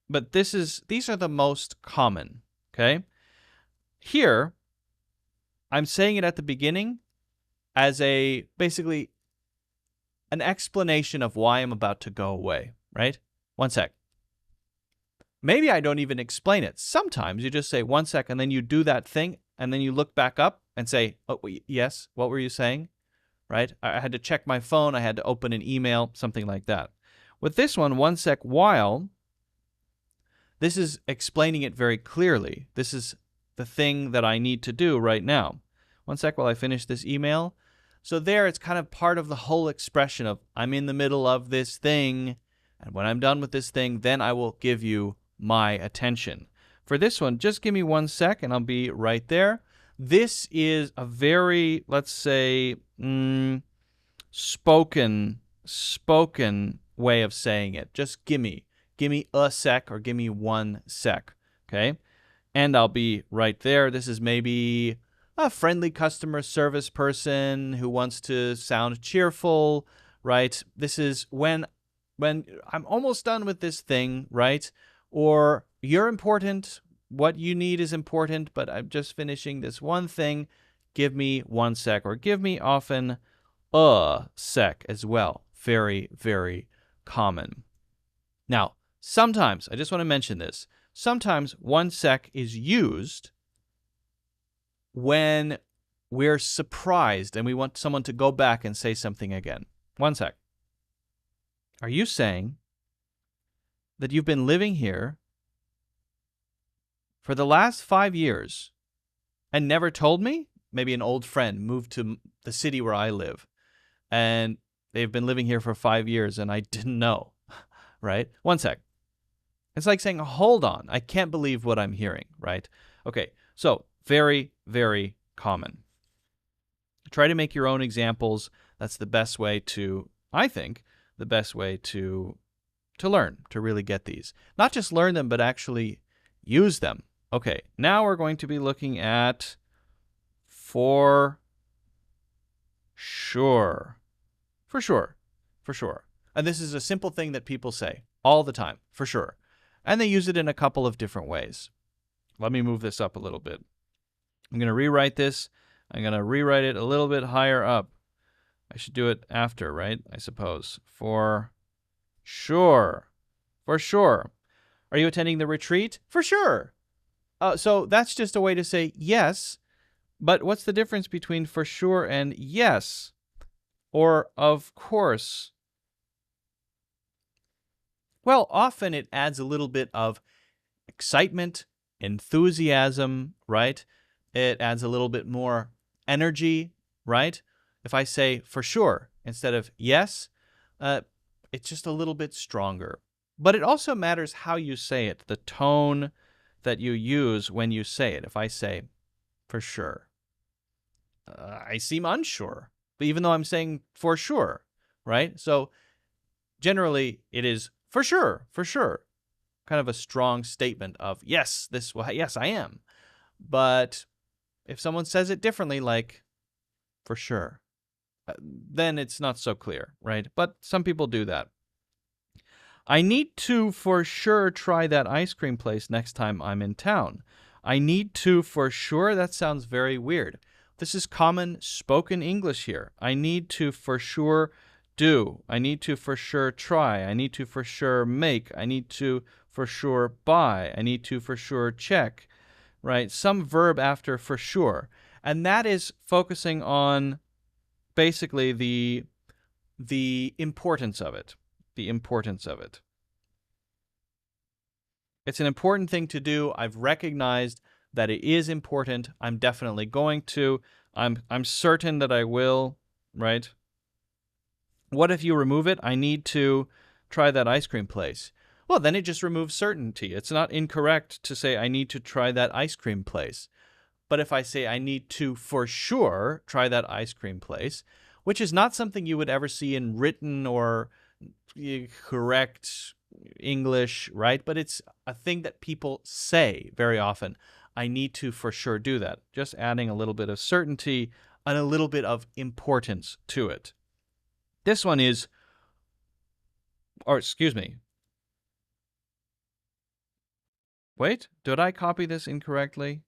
but these are the most common, okay? Here, I'm saying it at the beginning as basically an explanation of why I'm about to go away, right? 1 sec. Maybe I don't even explain it. Sometimes you just say 1 sec, and then you do that thing, and then you look back up and say, oh, yes, what were you saying? Right? I had to check my phone, I had to open an email, something like that. With this one, 1 sec while, this is explaining it very clearly. This is the thing that I need to do right now. 1 sec while I finish this email. So there, it's kind of part of the whole expression of, I'm in the middle of this thing, and when I'm done with this thing, then I will give you my attention. For this one, just give me 1 sec, and I'll be right there. This is a very, let's say, spoken way of saying it. Just give me a sec or give me 1 sec, okay? And I'll be right there. This is maybe a friendly customer service person who wants to sound cheerful, right? This is when I'm almost done with this thing, right? Or you're important, what you need is important, but I'm just finishing this one thing. Give me 1 sec, or give me often a sec as well. Very, very common. Now, sometimes, I just want to mention this, sometimes 1 sec is used when we're surprised and we want someone to go back and say something again. 1 sec. Are you saying that you've been living here for the last 5 years and never told me? Maybe an old friend moved to the city where I live, and they've been living here for 5 years, and I didn't know, right? 1 sec. It's like saying, hold on, I can't believe what I'm hearing, right? Okay, so very, very common. Try to make your own examples. That's the best way to, I think, the best way to learn, to really get these. Not just learn them, but actually use them. Okay, now we're going to be looking at for sure. For sure. For sure. And this is a simple thing that people say all the time, for sure. And they use it in a couple of different ways. Let me move this up a little bit. I'm going to rewrite this. I'm going to rewrite it a little bit higher up. I should do it after, right? I suppose. For sure. For sure. Are you attending the retreat? For sure. So that's just a way to say yes. But what's the difference between for sure and yes? Or of course? Well, often it adds a little bit of excitement, enthusiasm, right? It adds a little bit more energy, right? If I say for sure instead of yes, it's just a little bit stronger. But it also matters how you say it, the tone that you use when you say it. If I say for sure, I seem unsure, but even though I'm saying for sure, right? So generally it is for sure, kind of a strong statement of yes, yes, I am. But if someone says it differently, like for sure, then it's not so clear, right? But some people do that. I need to for sure try that ice cream place next time I'm in town. I need to for sure, that sounds very weird. This is common spoken English here. I need to for sure do. I need to for sure try. I need to for sure make. I need to for sure buy. I need to for sure check, right? Some verb after for sure. And that is focusing on basically the importance of it. The importance of it. It's an important thing to do. I've recognized that it is important. I'm definitely going to. I'm certain that I will, right? What if you remove it? I need to try that ice cream place. Well, then it just removes certainty. It's not incorrect to say I need to try that ice cream place. But if I say I need to for sure try that ice cream place, which is not something you would ever see in written or correct English, right? But it's a thing that people say very often. I need to for sure do that. Just adding a little bit of certainty and a little bit of importance to it. This one is, or excuse me. Wait, did I copy this incorrectly?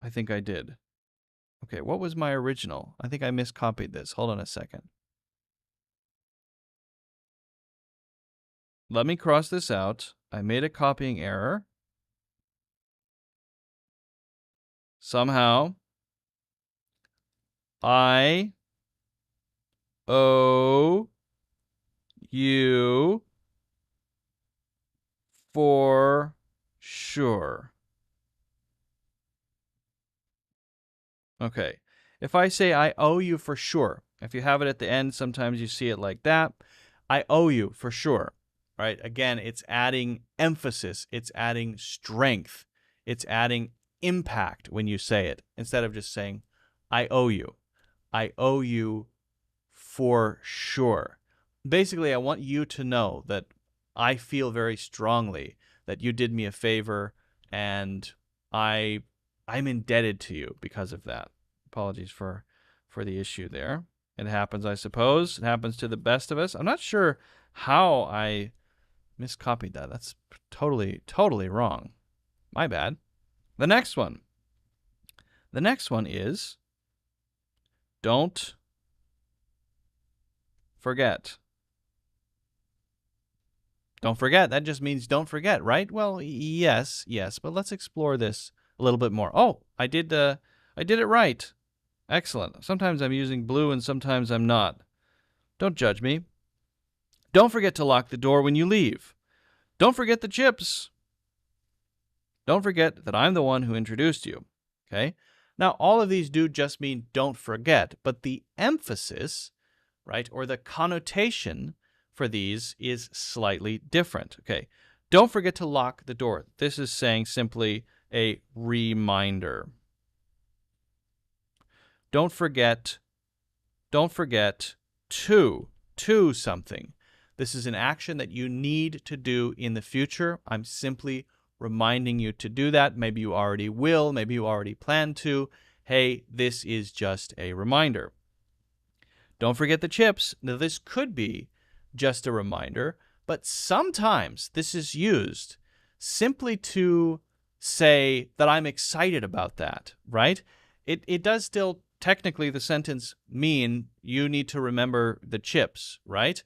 I think I did. Okay, what was my original? I think I miscopied this. Hold on a second. Let me cross this out. I made a copying error. Somehow, I owe you for sure. Okay. If I say I owe you for sure, if you have it at the end, sometimes you see it like that. I owe you for sure, right? Again, it's adding emphasis. It's adding strength. It's adding impact when you say it, instead of just saying, I owe you. I owe you for sure. Basically, I want you to know that I feel very strongly that you did me a favor and I'm indebted to you because of that. Apologies for the issue there. It happens, I suppose. It happens to the best of us. I'm not sure how I miscopied that. That's totally wrong. My bad. The next one. The next one is don't forget. Don't forget. That just means don't forget, right? Well, yes, but let's explore this a little bit more. Oh, I did it right. Excellent. Sometimes I'm using blue and sometimes I'm not. Don't judge me. Don't forget to lock the door when you leave. Don't forget the chips. Don't forget that I'm the one who introduced you. Okay? Now, all of these do just mean don't forget, but the emphasis, right, or the connotation for these is slightly different. Okay? Don't forget to lock the door. This is saying simply a reminder. Don't forget to something. This is an action that you need to do in the future. I'm simply reminding you to do that. Maybe you already will. Maybe you already plan to. Hey, this is just a reminder. Don't forget the chips. Now, this could be just a reminder, but sometimes this is used simply to say that I'm excited about that, right? It does still technically the sentence mean you need to remember the chips, right?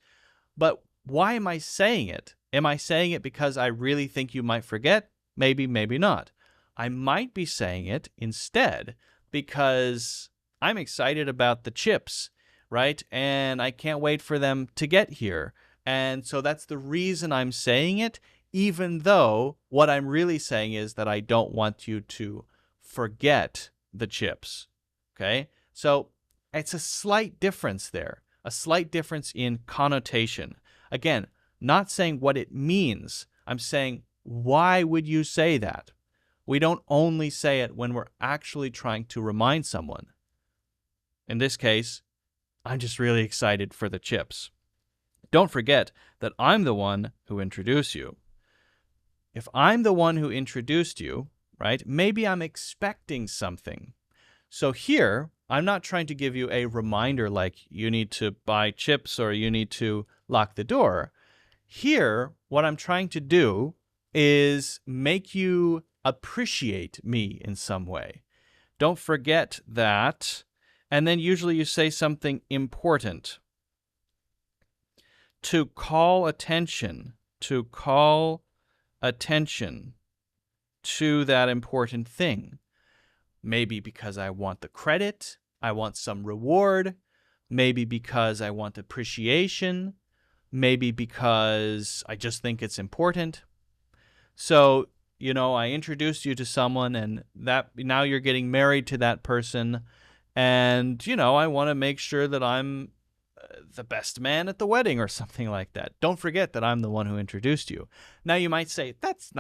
But why am I saying it? Am I saying it because I really think you might forget? Maybe, maybe not. I might be saying it instead because I'm excited about the chips, right? And I can't wait for them to get here. And so that's the reason I'm saying it, even though what I'm really saying is that I don't want you to forget the chips. Okay? So it's a slight difference there, a slight difference in connotation. Again, not saying what it means. I'm saying, why would you say that? We don't only say it when we're actually trying to remind someone. In this case, I'm just really excited for the chips. Don't forget that I'm the one who introduced you. If I'm the one who introduced you, right, maybe I'm expecting something. So here, I'm not trying to give you a reminder like you need to buy chips or you need to lock the door. Here, what I'm trying to do is make you appreciate me in some way. Don't forget that. And then usually you say something important. To call attention to that important thing. Maybe because I want the credit, I want some reward, maybe because I want appreciation, maybe because I just think it's important. So, I introduced you to someone and that now you're getting married to that person, and, I want to make sure that I'm the best man at the wedding or something like that. Don't forget that I'm the one who introduced you. Now you might say, that's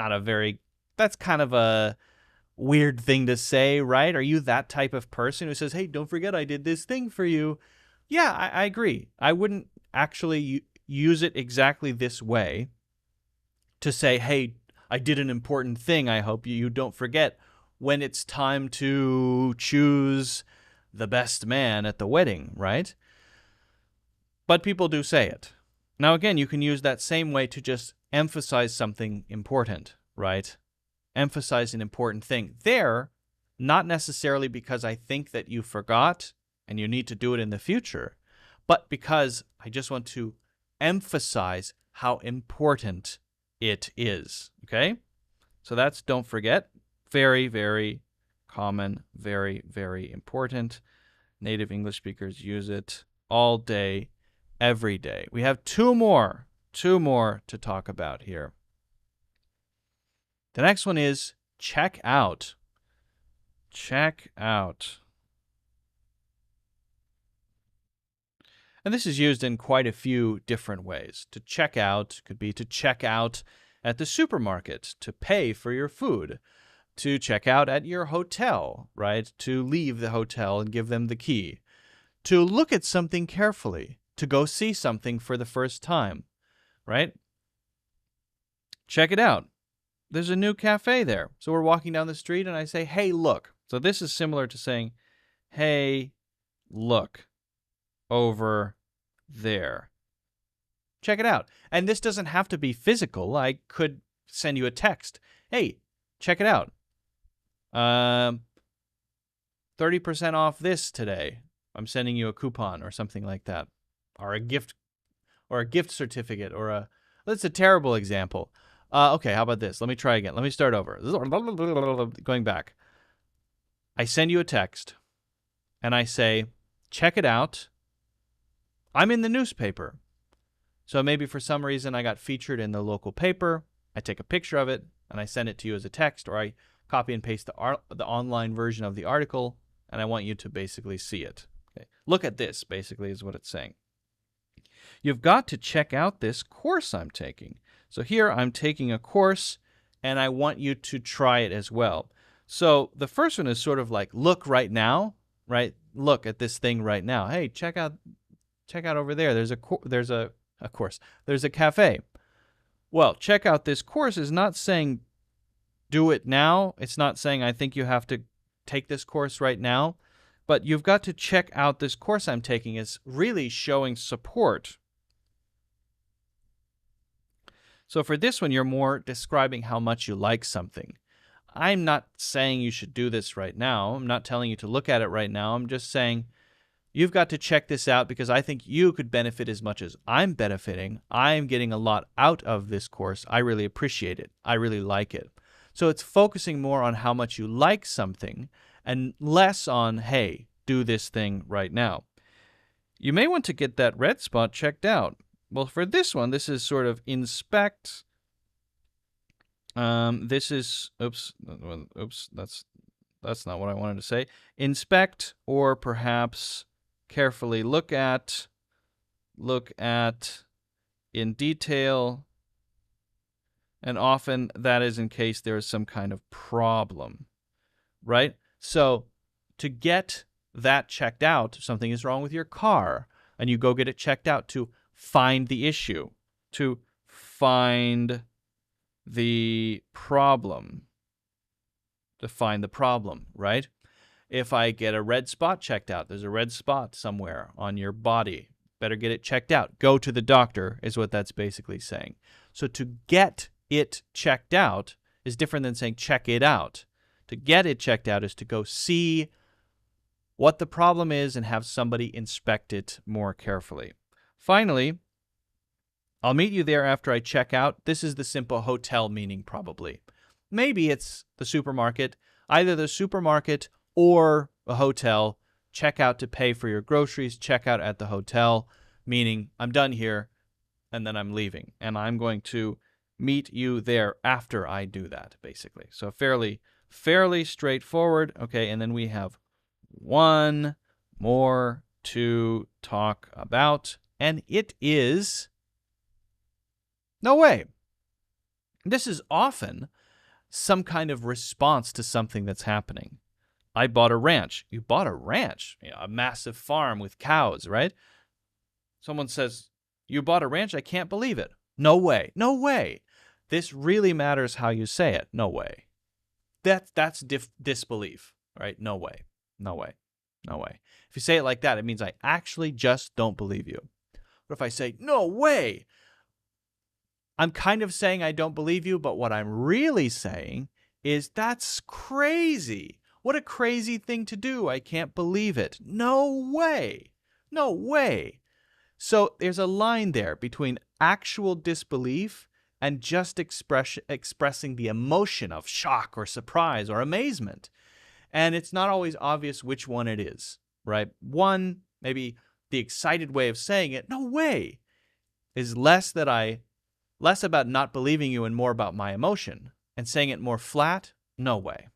kind of a weird thing to say, right? Are you that type of person who says, hey, don't forget I did this thing for you? Yeah, I agree. I wouldn't actually use it exactly this way to say, hey, I did an important thing. I hope you don't forget when it's time to choose the best man at the wedding, right? But people do say it. Now, again, you can use that same way to just emphasize something important, right? Emphasize an important thing. There, not necessarily because I think that you forgot and you need to do it in the future, but because I just want to emphasize how important it is, okay? So that's don't forget. Very, very common, very, very important. Native English speakers use it all day, every day. We have two more to talk about here. The next one is check out. Check out. And this is used in quite a few different ways. To check out could be to check out at the supermarket, to pay for your food, to check out at your hotel, right? To leave the hotel and give them the key, to look at something carefully, to go see something for the first time, right? Check it out. There's a new cafe there. So we're walking down the street and I say, hey, look. So this is similar to saying, hey, look over there. Check it out. And this doesn't have to be physical. I could send you a text. Hey, check it out. 30% off this today. I'm sending you a coupon or something like that. Or a gift certificate or that's a terrible example. Okay, how about this? Let me try again. Let me start over. Going back. I send you a text and I say, check it out. I'm in the newspaper. So maybe for some reason I got featured in the local paper. I take a picture of it and I send it to you as a text, or I copy and paste the online version of the article and I want you to basically see it. Okay. Look at this, basically, is what it's saying. You've got to check out this course I'm taking. So here I'm taking a course and I want you to try it as well. So the first one is sort of like, look right now, right? Look at this thing right now. Hey, check out over there. There's a course. There's a cafe. Well, check out this course is not saying do it now. It's not saying I think you have to take this course right now. But you've got to check out this course I'm taking. It's really showing support. So for this one, you're more describing how much you like something. I'm not saying you should do this right now. I'm not telling you to look at it right now. I'm just saying you've got to check this out because I think you could benefit as much as I'm benefiting. I'm getting a lot out of this course. I really appreciate it. I really like it. So it's focusing more on how much you like something and less on, hey, do this thing right now. You may want to get that red spot checked out. Well, for this one, this is sort of inspect. This is, oops, that's not what I wanted to say. Inspect, or perhaps carefully look at, in detail, and often that is in case there is some kind of problem, right? So to get that checked out, something is wrong with your car, and you go get it checked out to find the issue, to find the problem, right? If I get a red spot checked out, there's a red spot somewhere on your body. Better get it checked out. Go to the doctor is what that's basically saying. So to get it checked out is different than saying check it out. To get it checked out is to go see what the problem is and have somebody inspect it more carefully. Finally, I'll meet you there after I check out. This is the simple hotel meaning probably. Maybe it's the supermarket, either the supermarket or a hotel. Check out to pay for your groceries, check out at the hotel, meaning I'm done here and then I'm leaving. And I'm going to meet you there after I do that, basically. So fairly straightforward. Okay, and then we have one more to talk about, and it is no way. This is often some kind of response to something that's happening. I bought a ranch. You bought a ranch, a massive farm with cows, right? Someone says, you bought a ranch? I can't believe it. No way. No way. This really matters how you say it. No way. That's disbelief, right? No way. No way. No way. If you say it like that, it means I actually just don't believe you. But if I say, no way, I'm kind of saying I don't believe you, but what I'm really saying is that's crazy. What a crazy thing to do. I can't believe it. No way. No way. So there's a line there between actual disbelief and just expressing the emotion of shock or surprise or amazement. And it's not always obvious which one it is, right? One, maybe the excited way of saying it, no way, is less about not believing you and more about my emotion. And saying it more flat, no way,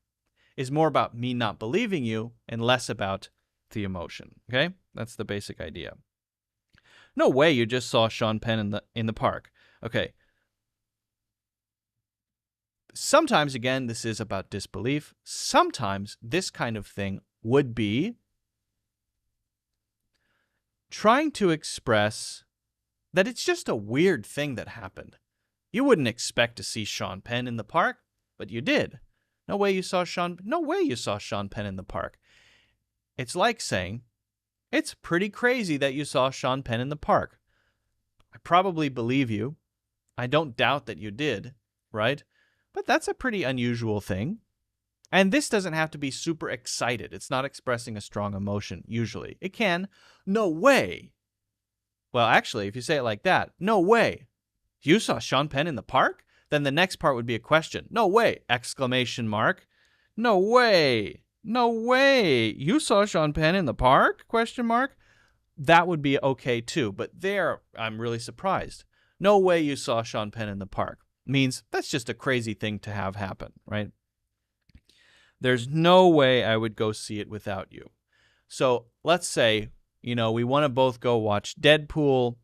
is more about me not believing you and less about the emotion. Okay? That's the basic idea. No way you just saw Sean Penn in the park. Okay. Sometimes, again, this is about disbelief. Sometimes this kind of thing would be trying to express that it's just a weird thing that happened. You wouldn't expect to see Sean Penn in the park, but you did. No way you saw Sean Penn in the park. It's like saying, it's pretty crazy that you saw Sean Penn in the park. I probably believe you. I don't doubt that you did, right? But that's a pretty unusual thing. And this doesn't have to be super excited. It's not expressing a strong emotion, usually. It can. No way. Well, actually, if you say it like that, no way. You saw Sean Penn in the park? Then the next part would be a question. No way! Exclamation mark. No way. No way. You saw Sean Penn in the park? Question mark. That would be okay too. But there, I'm really surprised. No way you saw Sean Penn in the park. Means that's just a crazy thing to have happen, right? There's no way I would go see it without you. So let's say, we want to both go watch Deadpool.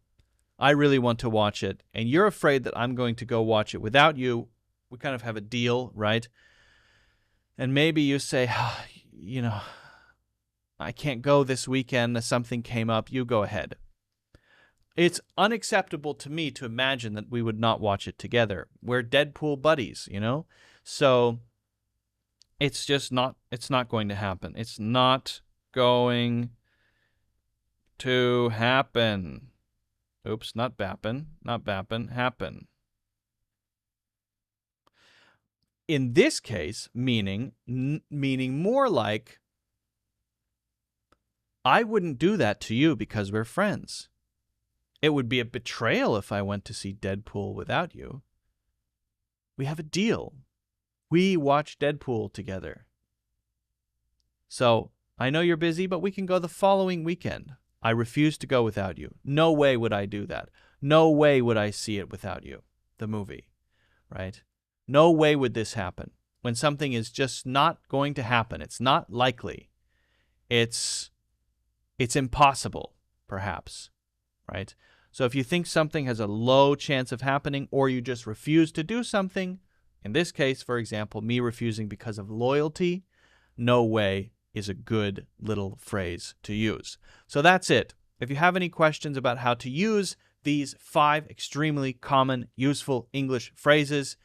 I really want to watch it, and you're afraid that I'm going to go watch it without you. We kind of have a deal, right? And maybe you say, I can't go this weekend. Something came up. You go ahead. It's unacceptable to me to imagine that we would not watch it together. We're Deadpool buddies, So it's not going to happen. It's not going to happen. Oops, not bappen, happen. In this case, meaning more like, I wouldn't do that to you because we're friends. It would be a betrayal if I went to see Deadpool without you. We have a deal. We watch Deadpool together. So, I know you're busy, but we can go the following weekend. I refuse to go without you. No way would I do that. No way would I see it without you, the movie, right? No way would this happen. When something is just not going to happen, it's not likely. It's impossible, perhaps, right? So if you think something has a low chance of happening, or you just refuse to do something, in this case, for example, me refusing because of loyalty, no way is a good little phrase to use. So that's it. If you have any questions about how to use these 5 extremely common, useful English phrases,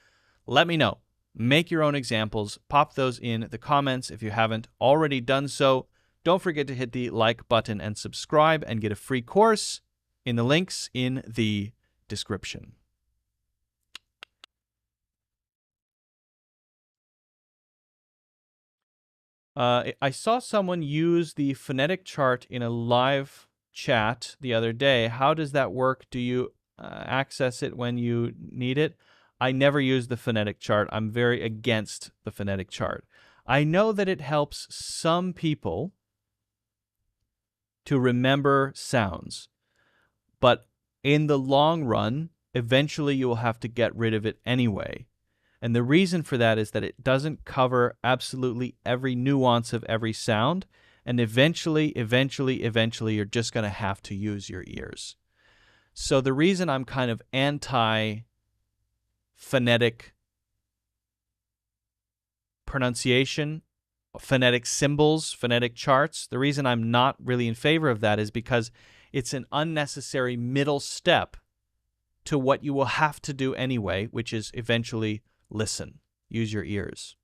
let me know. Make your own examples. Pop those in the comments if you haven't already done so. Don't forget to hit the like button and subscribe and get a free course in the links in the description. I saw someone use the phonetic chart in a live chat the other day. How does that work? Do you access it when you need it? I never use the phonetic chart. I'm very against the phonetic chart. I know that it helps some people to remember sounds, but in the long run, eventually you will have to get rid of it anyway. And the reason for that is that it doesn't cover absolutely every nuance of every sound. And eventually, you're just going to have to use your ears. So the reason I'm kind of anti-phonetic pronunciation, phonetic symbols, phonetic charts, the reason I'm not really in favor of that is because it's an unnecessary middle step to what you will have to do anyway, which is eventually listen, use your ears.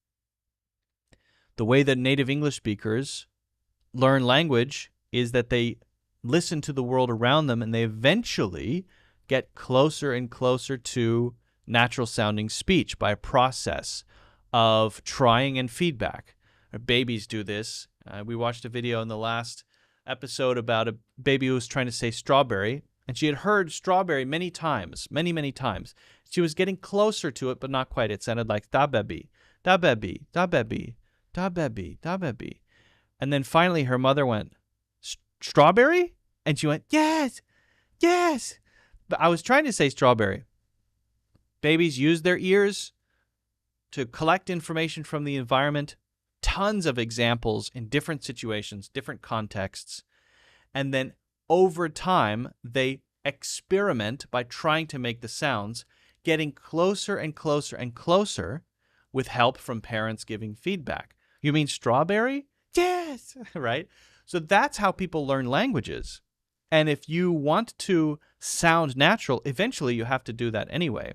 The way that native English speakers learn language is that they listen to the world around them and they eventually get closer and closer to natural sounding speech by a process of trying and feedback. Babies do this. We watched a video in the last episode about a baby who was trying to say strawberry, and she had heard strawberry many times. She was getting closer to it, but not quite. It sounded like da baby, da baby, da baby, da baby, da baby. And then finally her mother went, strawberry? And she went, yes, yes. But I was trying to say strawberry. Babies use their ears to collect information from the environment, tons of examples in different situations, different contexts. And then over time, they experiment by trying to make the sounds, getting closer and closer and closer with help from parents giving feedback. You mean strawberry? Yes, right? So that's how people learn languages. And if you want to sound natural, eventually you have to do that anyway.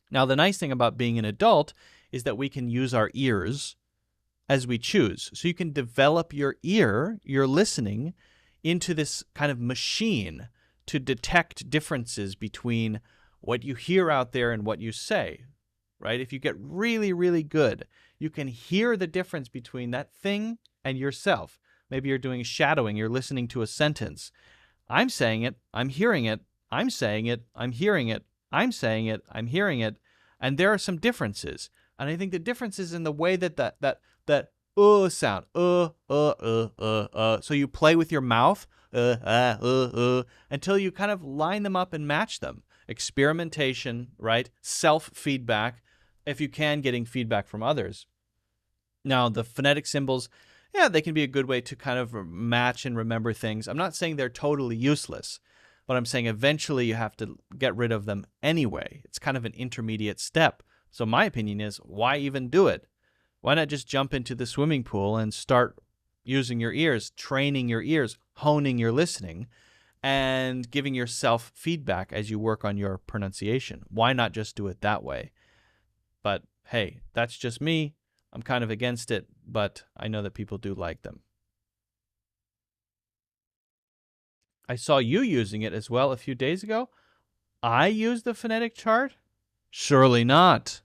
Now, the nice thing about being an adult is that we can use our ears as we choose. So you can develop your ear, your listening, into this kind of machine to detect differences between what you hear out there and what you say, right? If you get really, really good, you can hear the difference between that thing and yourself. Maybe you're doing shadowing, you're listening to a sentence. I'm saying it, I'm hearing it, I'm saying it, I'm hearing it, I'm saying it, I'm hearing it, and there are some differences. And I think the difference is in the way that that sound, So you play with your mouth, until you kind of line them up and match them. Experimentation, right? Self-feedback, if you can, getting feedback from others. Now, the phonetic symbols, yeah, they can be a good way to kind of match and remember things. I'm not saying they're totally useless, but I'm saying eventually you have to get rid of them anyway. It's kind of an intermediate step. So my opinion is, why even do it? Why not just jump into the swimming pool and start using your ears, training your ears, honing your listening, and giving yourself feedback as you work on your pronunciation? Why not just do it that way? But hey, that's just me. I'm kind of against it, but I know that people do like them. I saw you using it as well a few days ago. I used the phonetic chart? Surely not.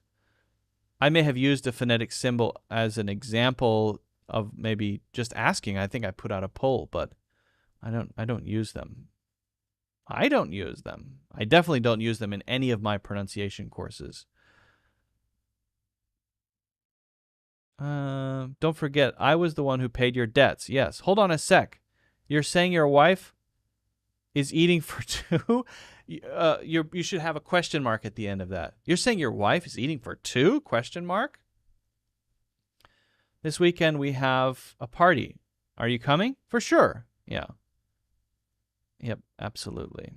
I may have used a phonetic symbol as an example of maybe just asking. I think I put out a poll, but I don't use them. I don't use them. I definitely don't use them in any of my pronunciation courses. Don't forget, I was the one who paid your debts. Yes. Hold on a sec. You're saying your wife is eating for two? You should have a question mark at the end of that. You're saying your wife is eating for two? Question mark? This weekend we have a party. Are you coming? For sure. Yeah. Yep, absolutely.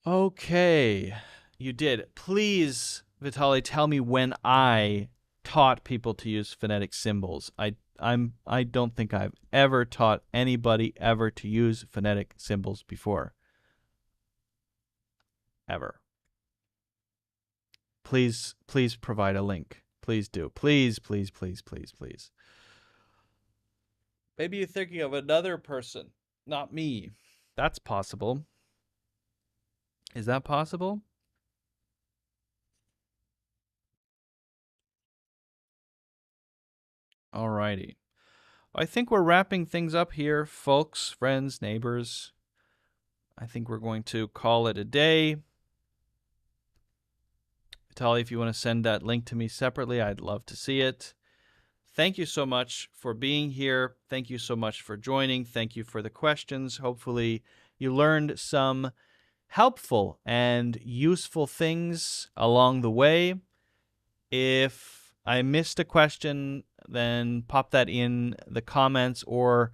Okay. You did. Please, Vitaly, tell me when I taught people to use phonetic symbols. I don't think I've ever taught anybody ever to use phonetic symbols before. Ever. please provide a link. Please do. Please. Maybe you're thinking of another person, not me. That's possible. Is that possible? Alrighty. I think we're wrapping things up here, folks, friends, neighbors. I think we're going to call it a day. Vitaly, if you want to send that link to me separately, I'd love to see it. Thank you so much for being here. Thank you so much for joining. Thank you for the questions. Hopefully you learned some helpful and useful things along the way. If I missed a question, then pop that in the comments, or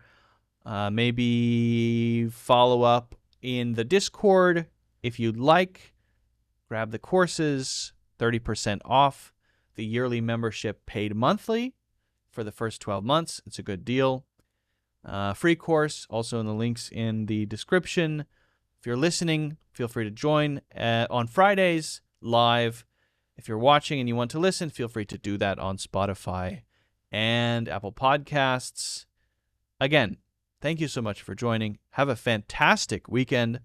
maybe follow up in the Discord if you'd like. Grab the courses, 30% off. The yearly membership paid monthly for the first 12 months. It's a good deal. Free course, also in the links in the description. If you're listening, feel free to join on Fridays live. If you're watching and you want to listen, feel free to do that on Spotify and Apple Podcasts. Again, thank you so much for joining. Have a fantastic weekend,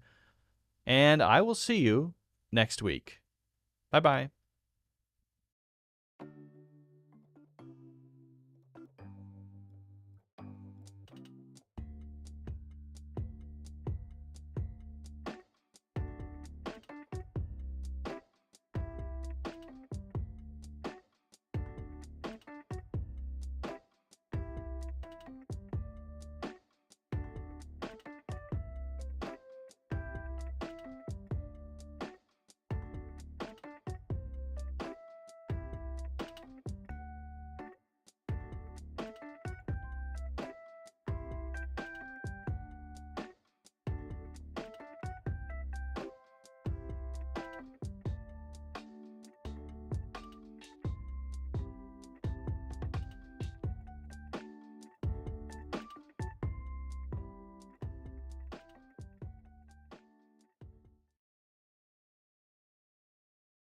and I will see you next week. Bye-bye.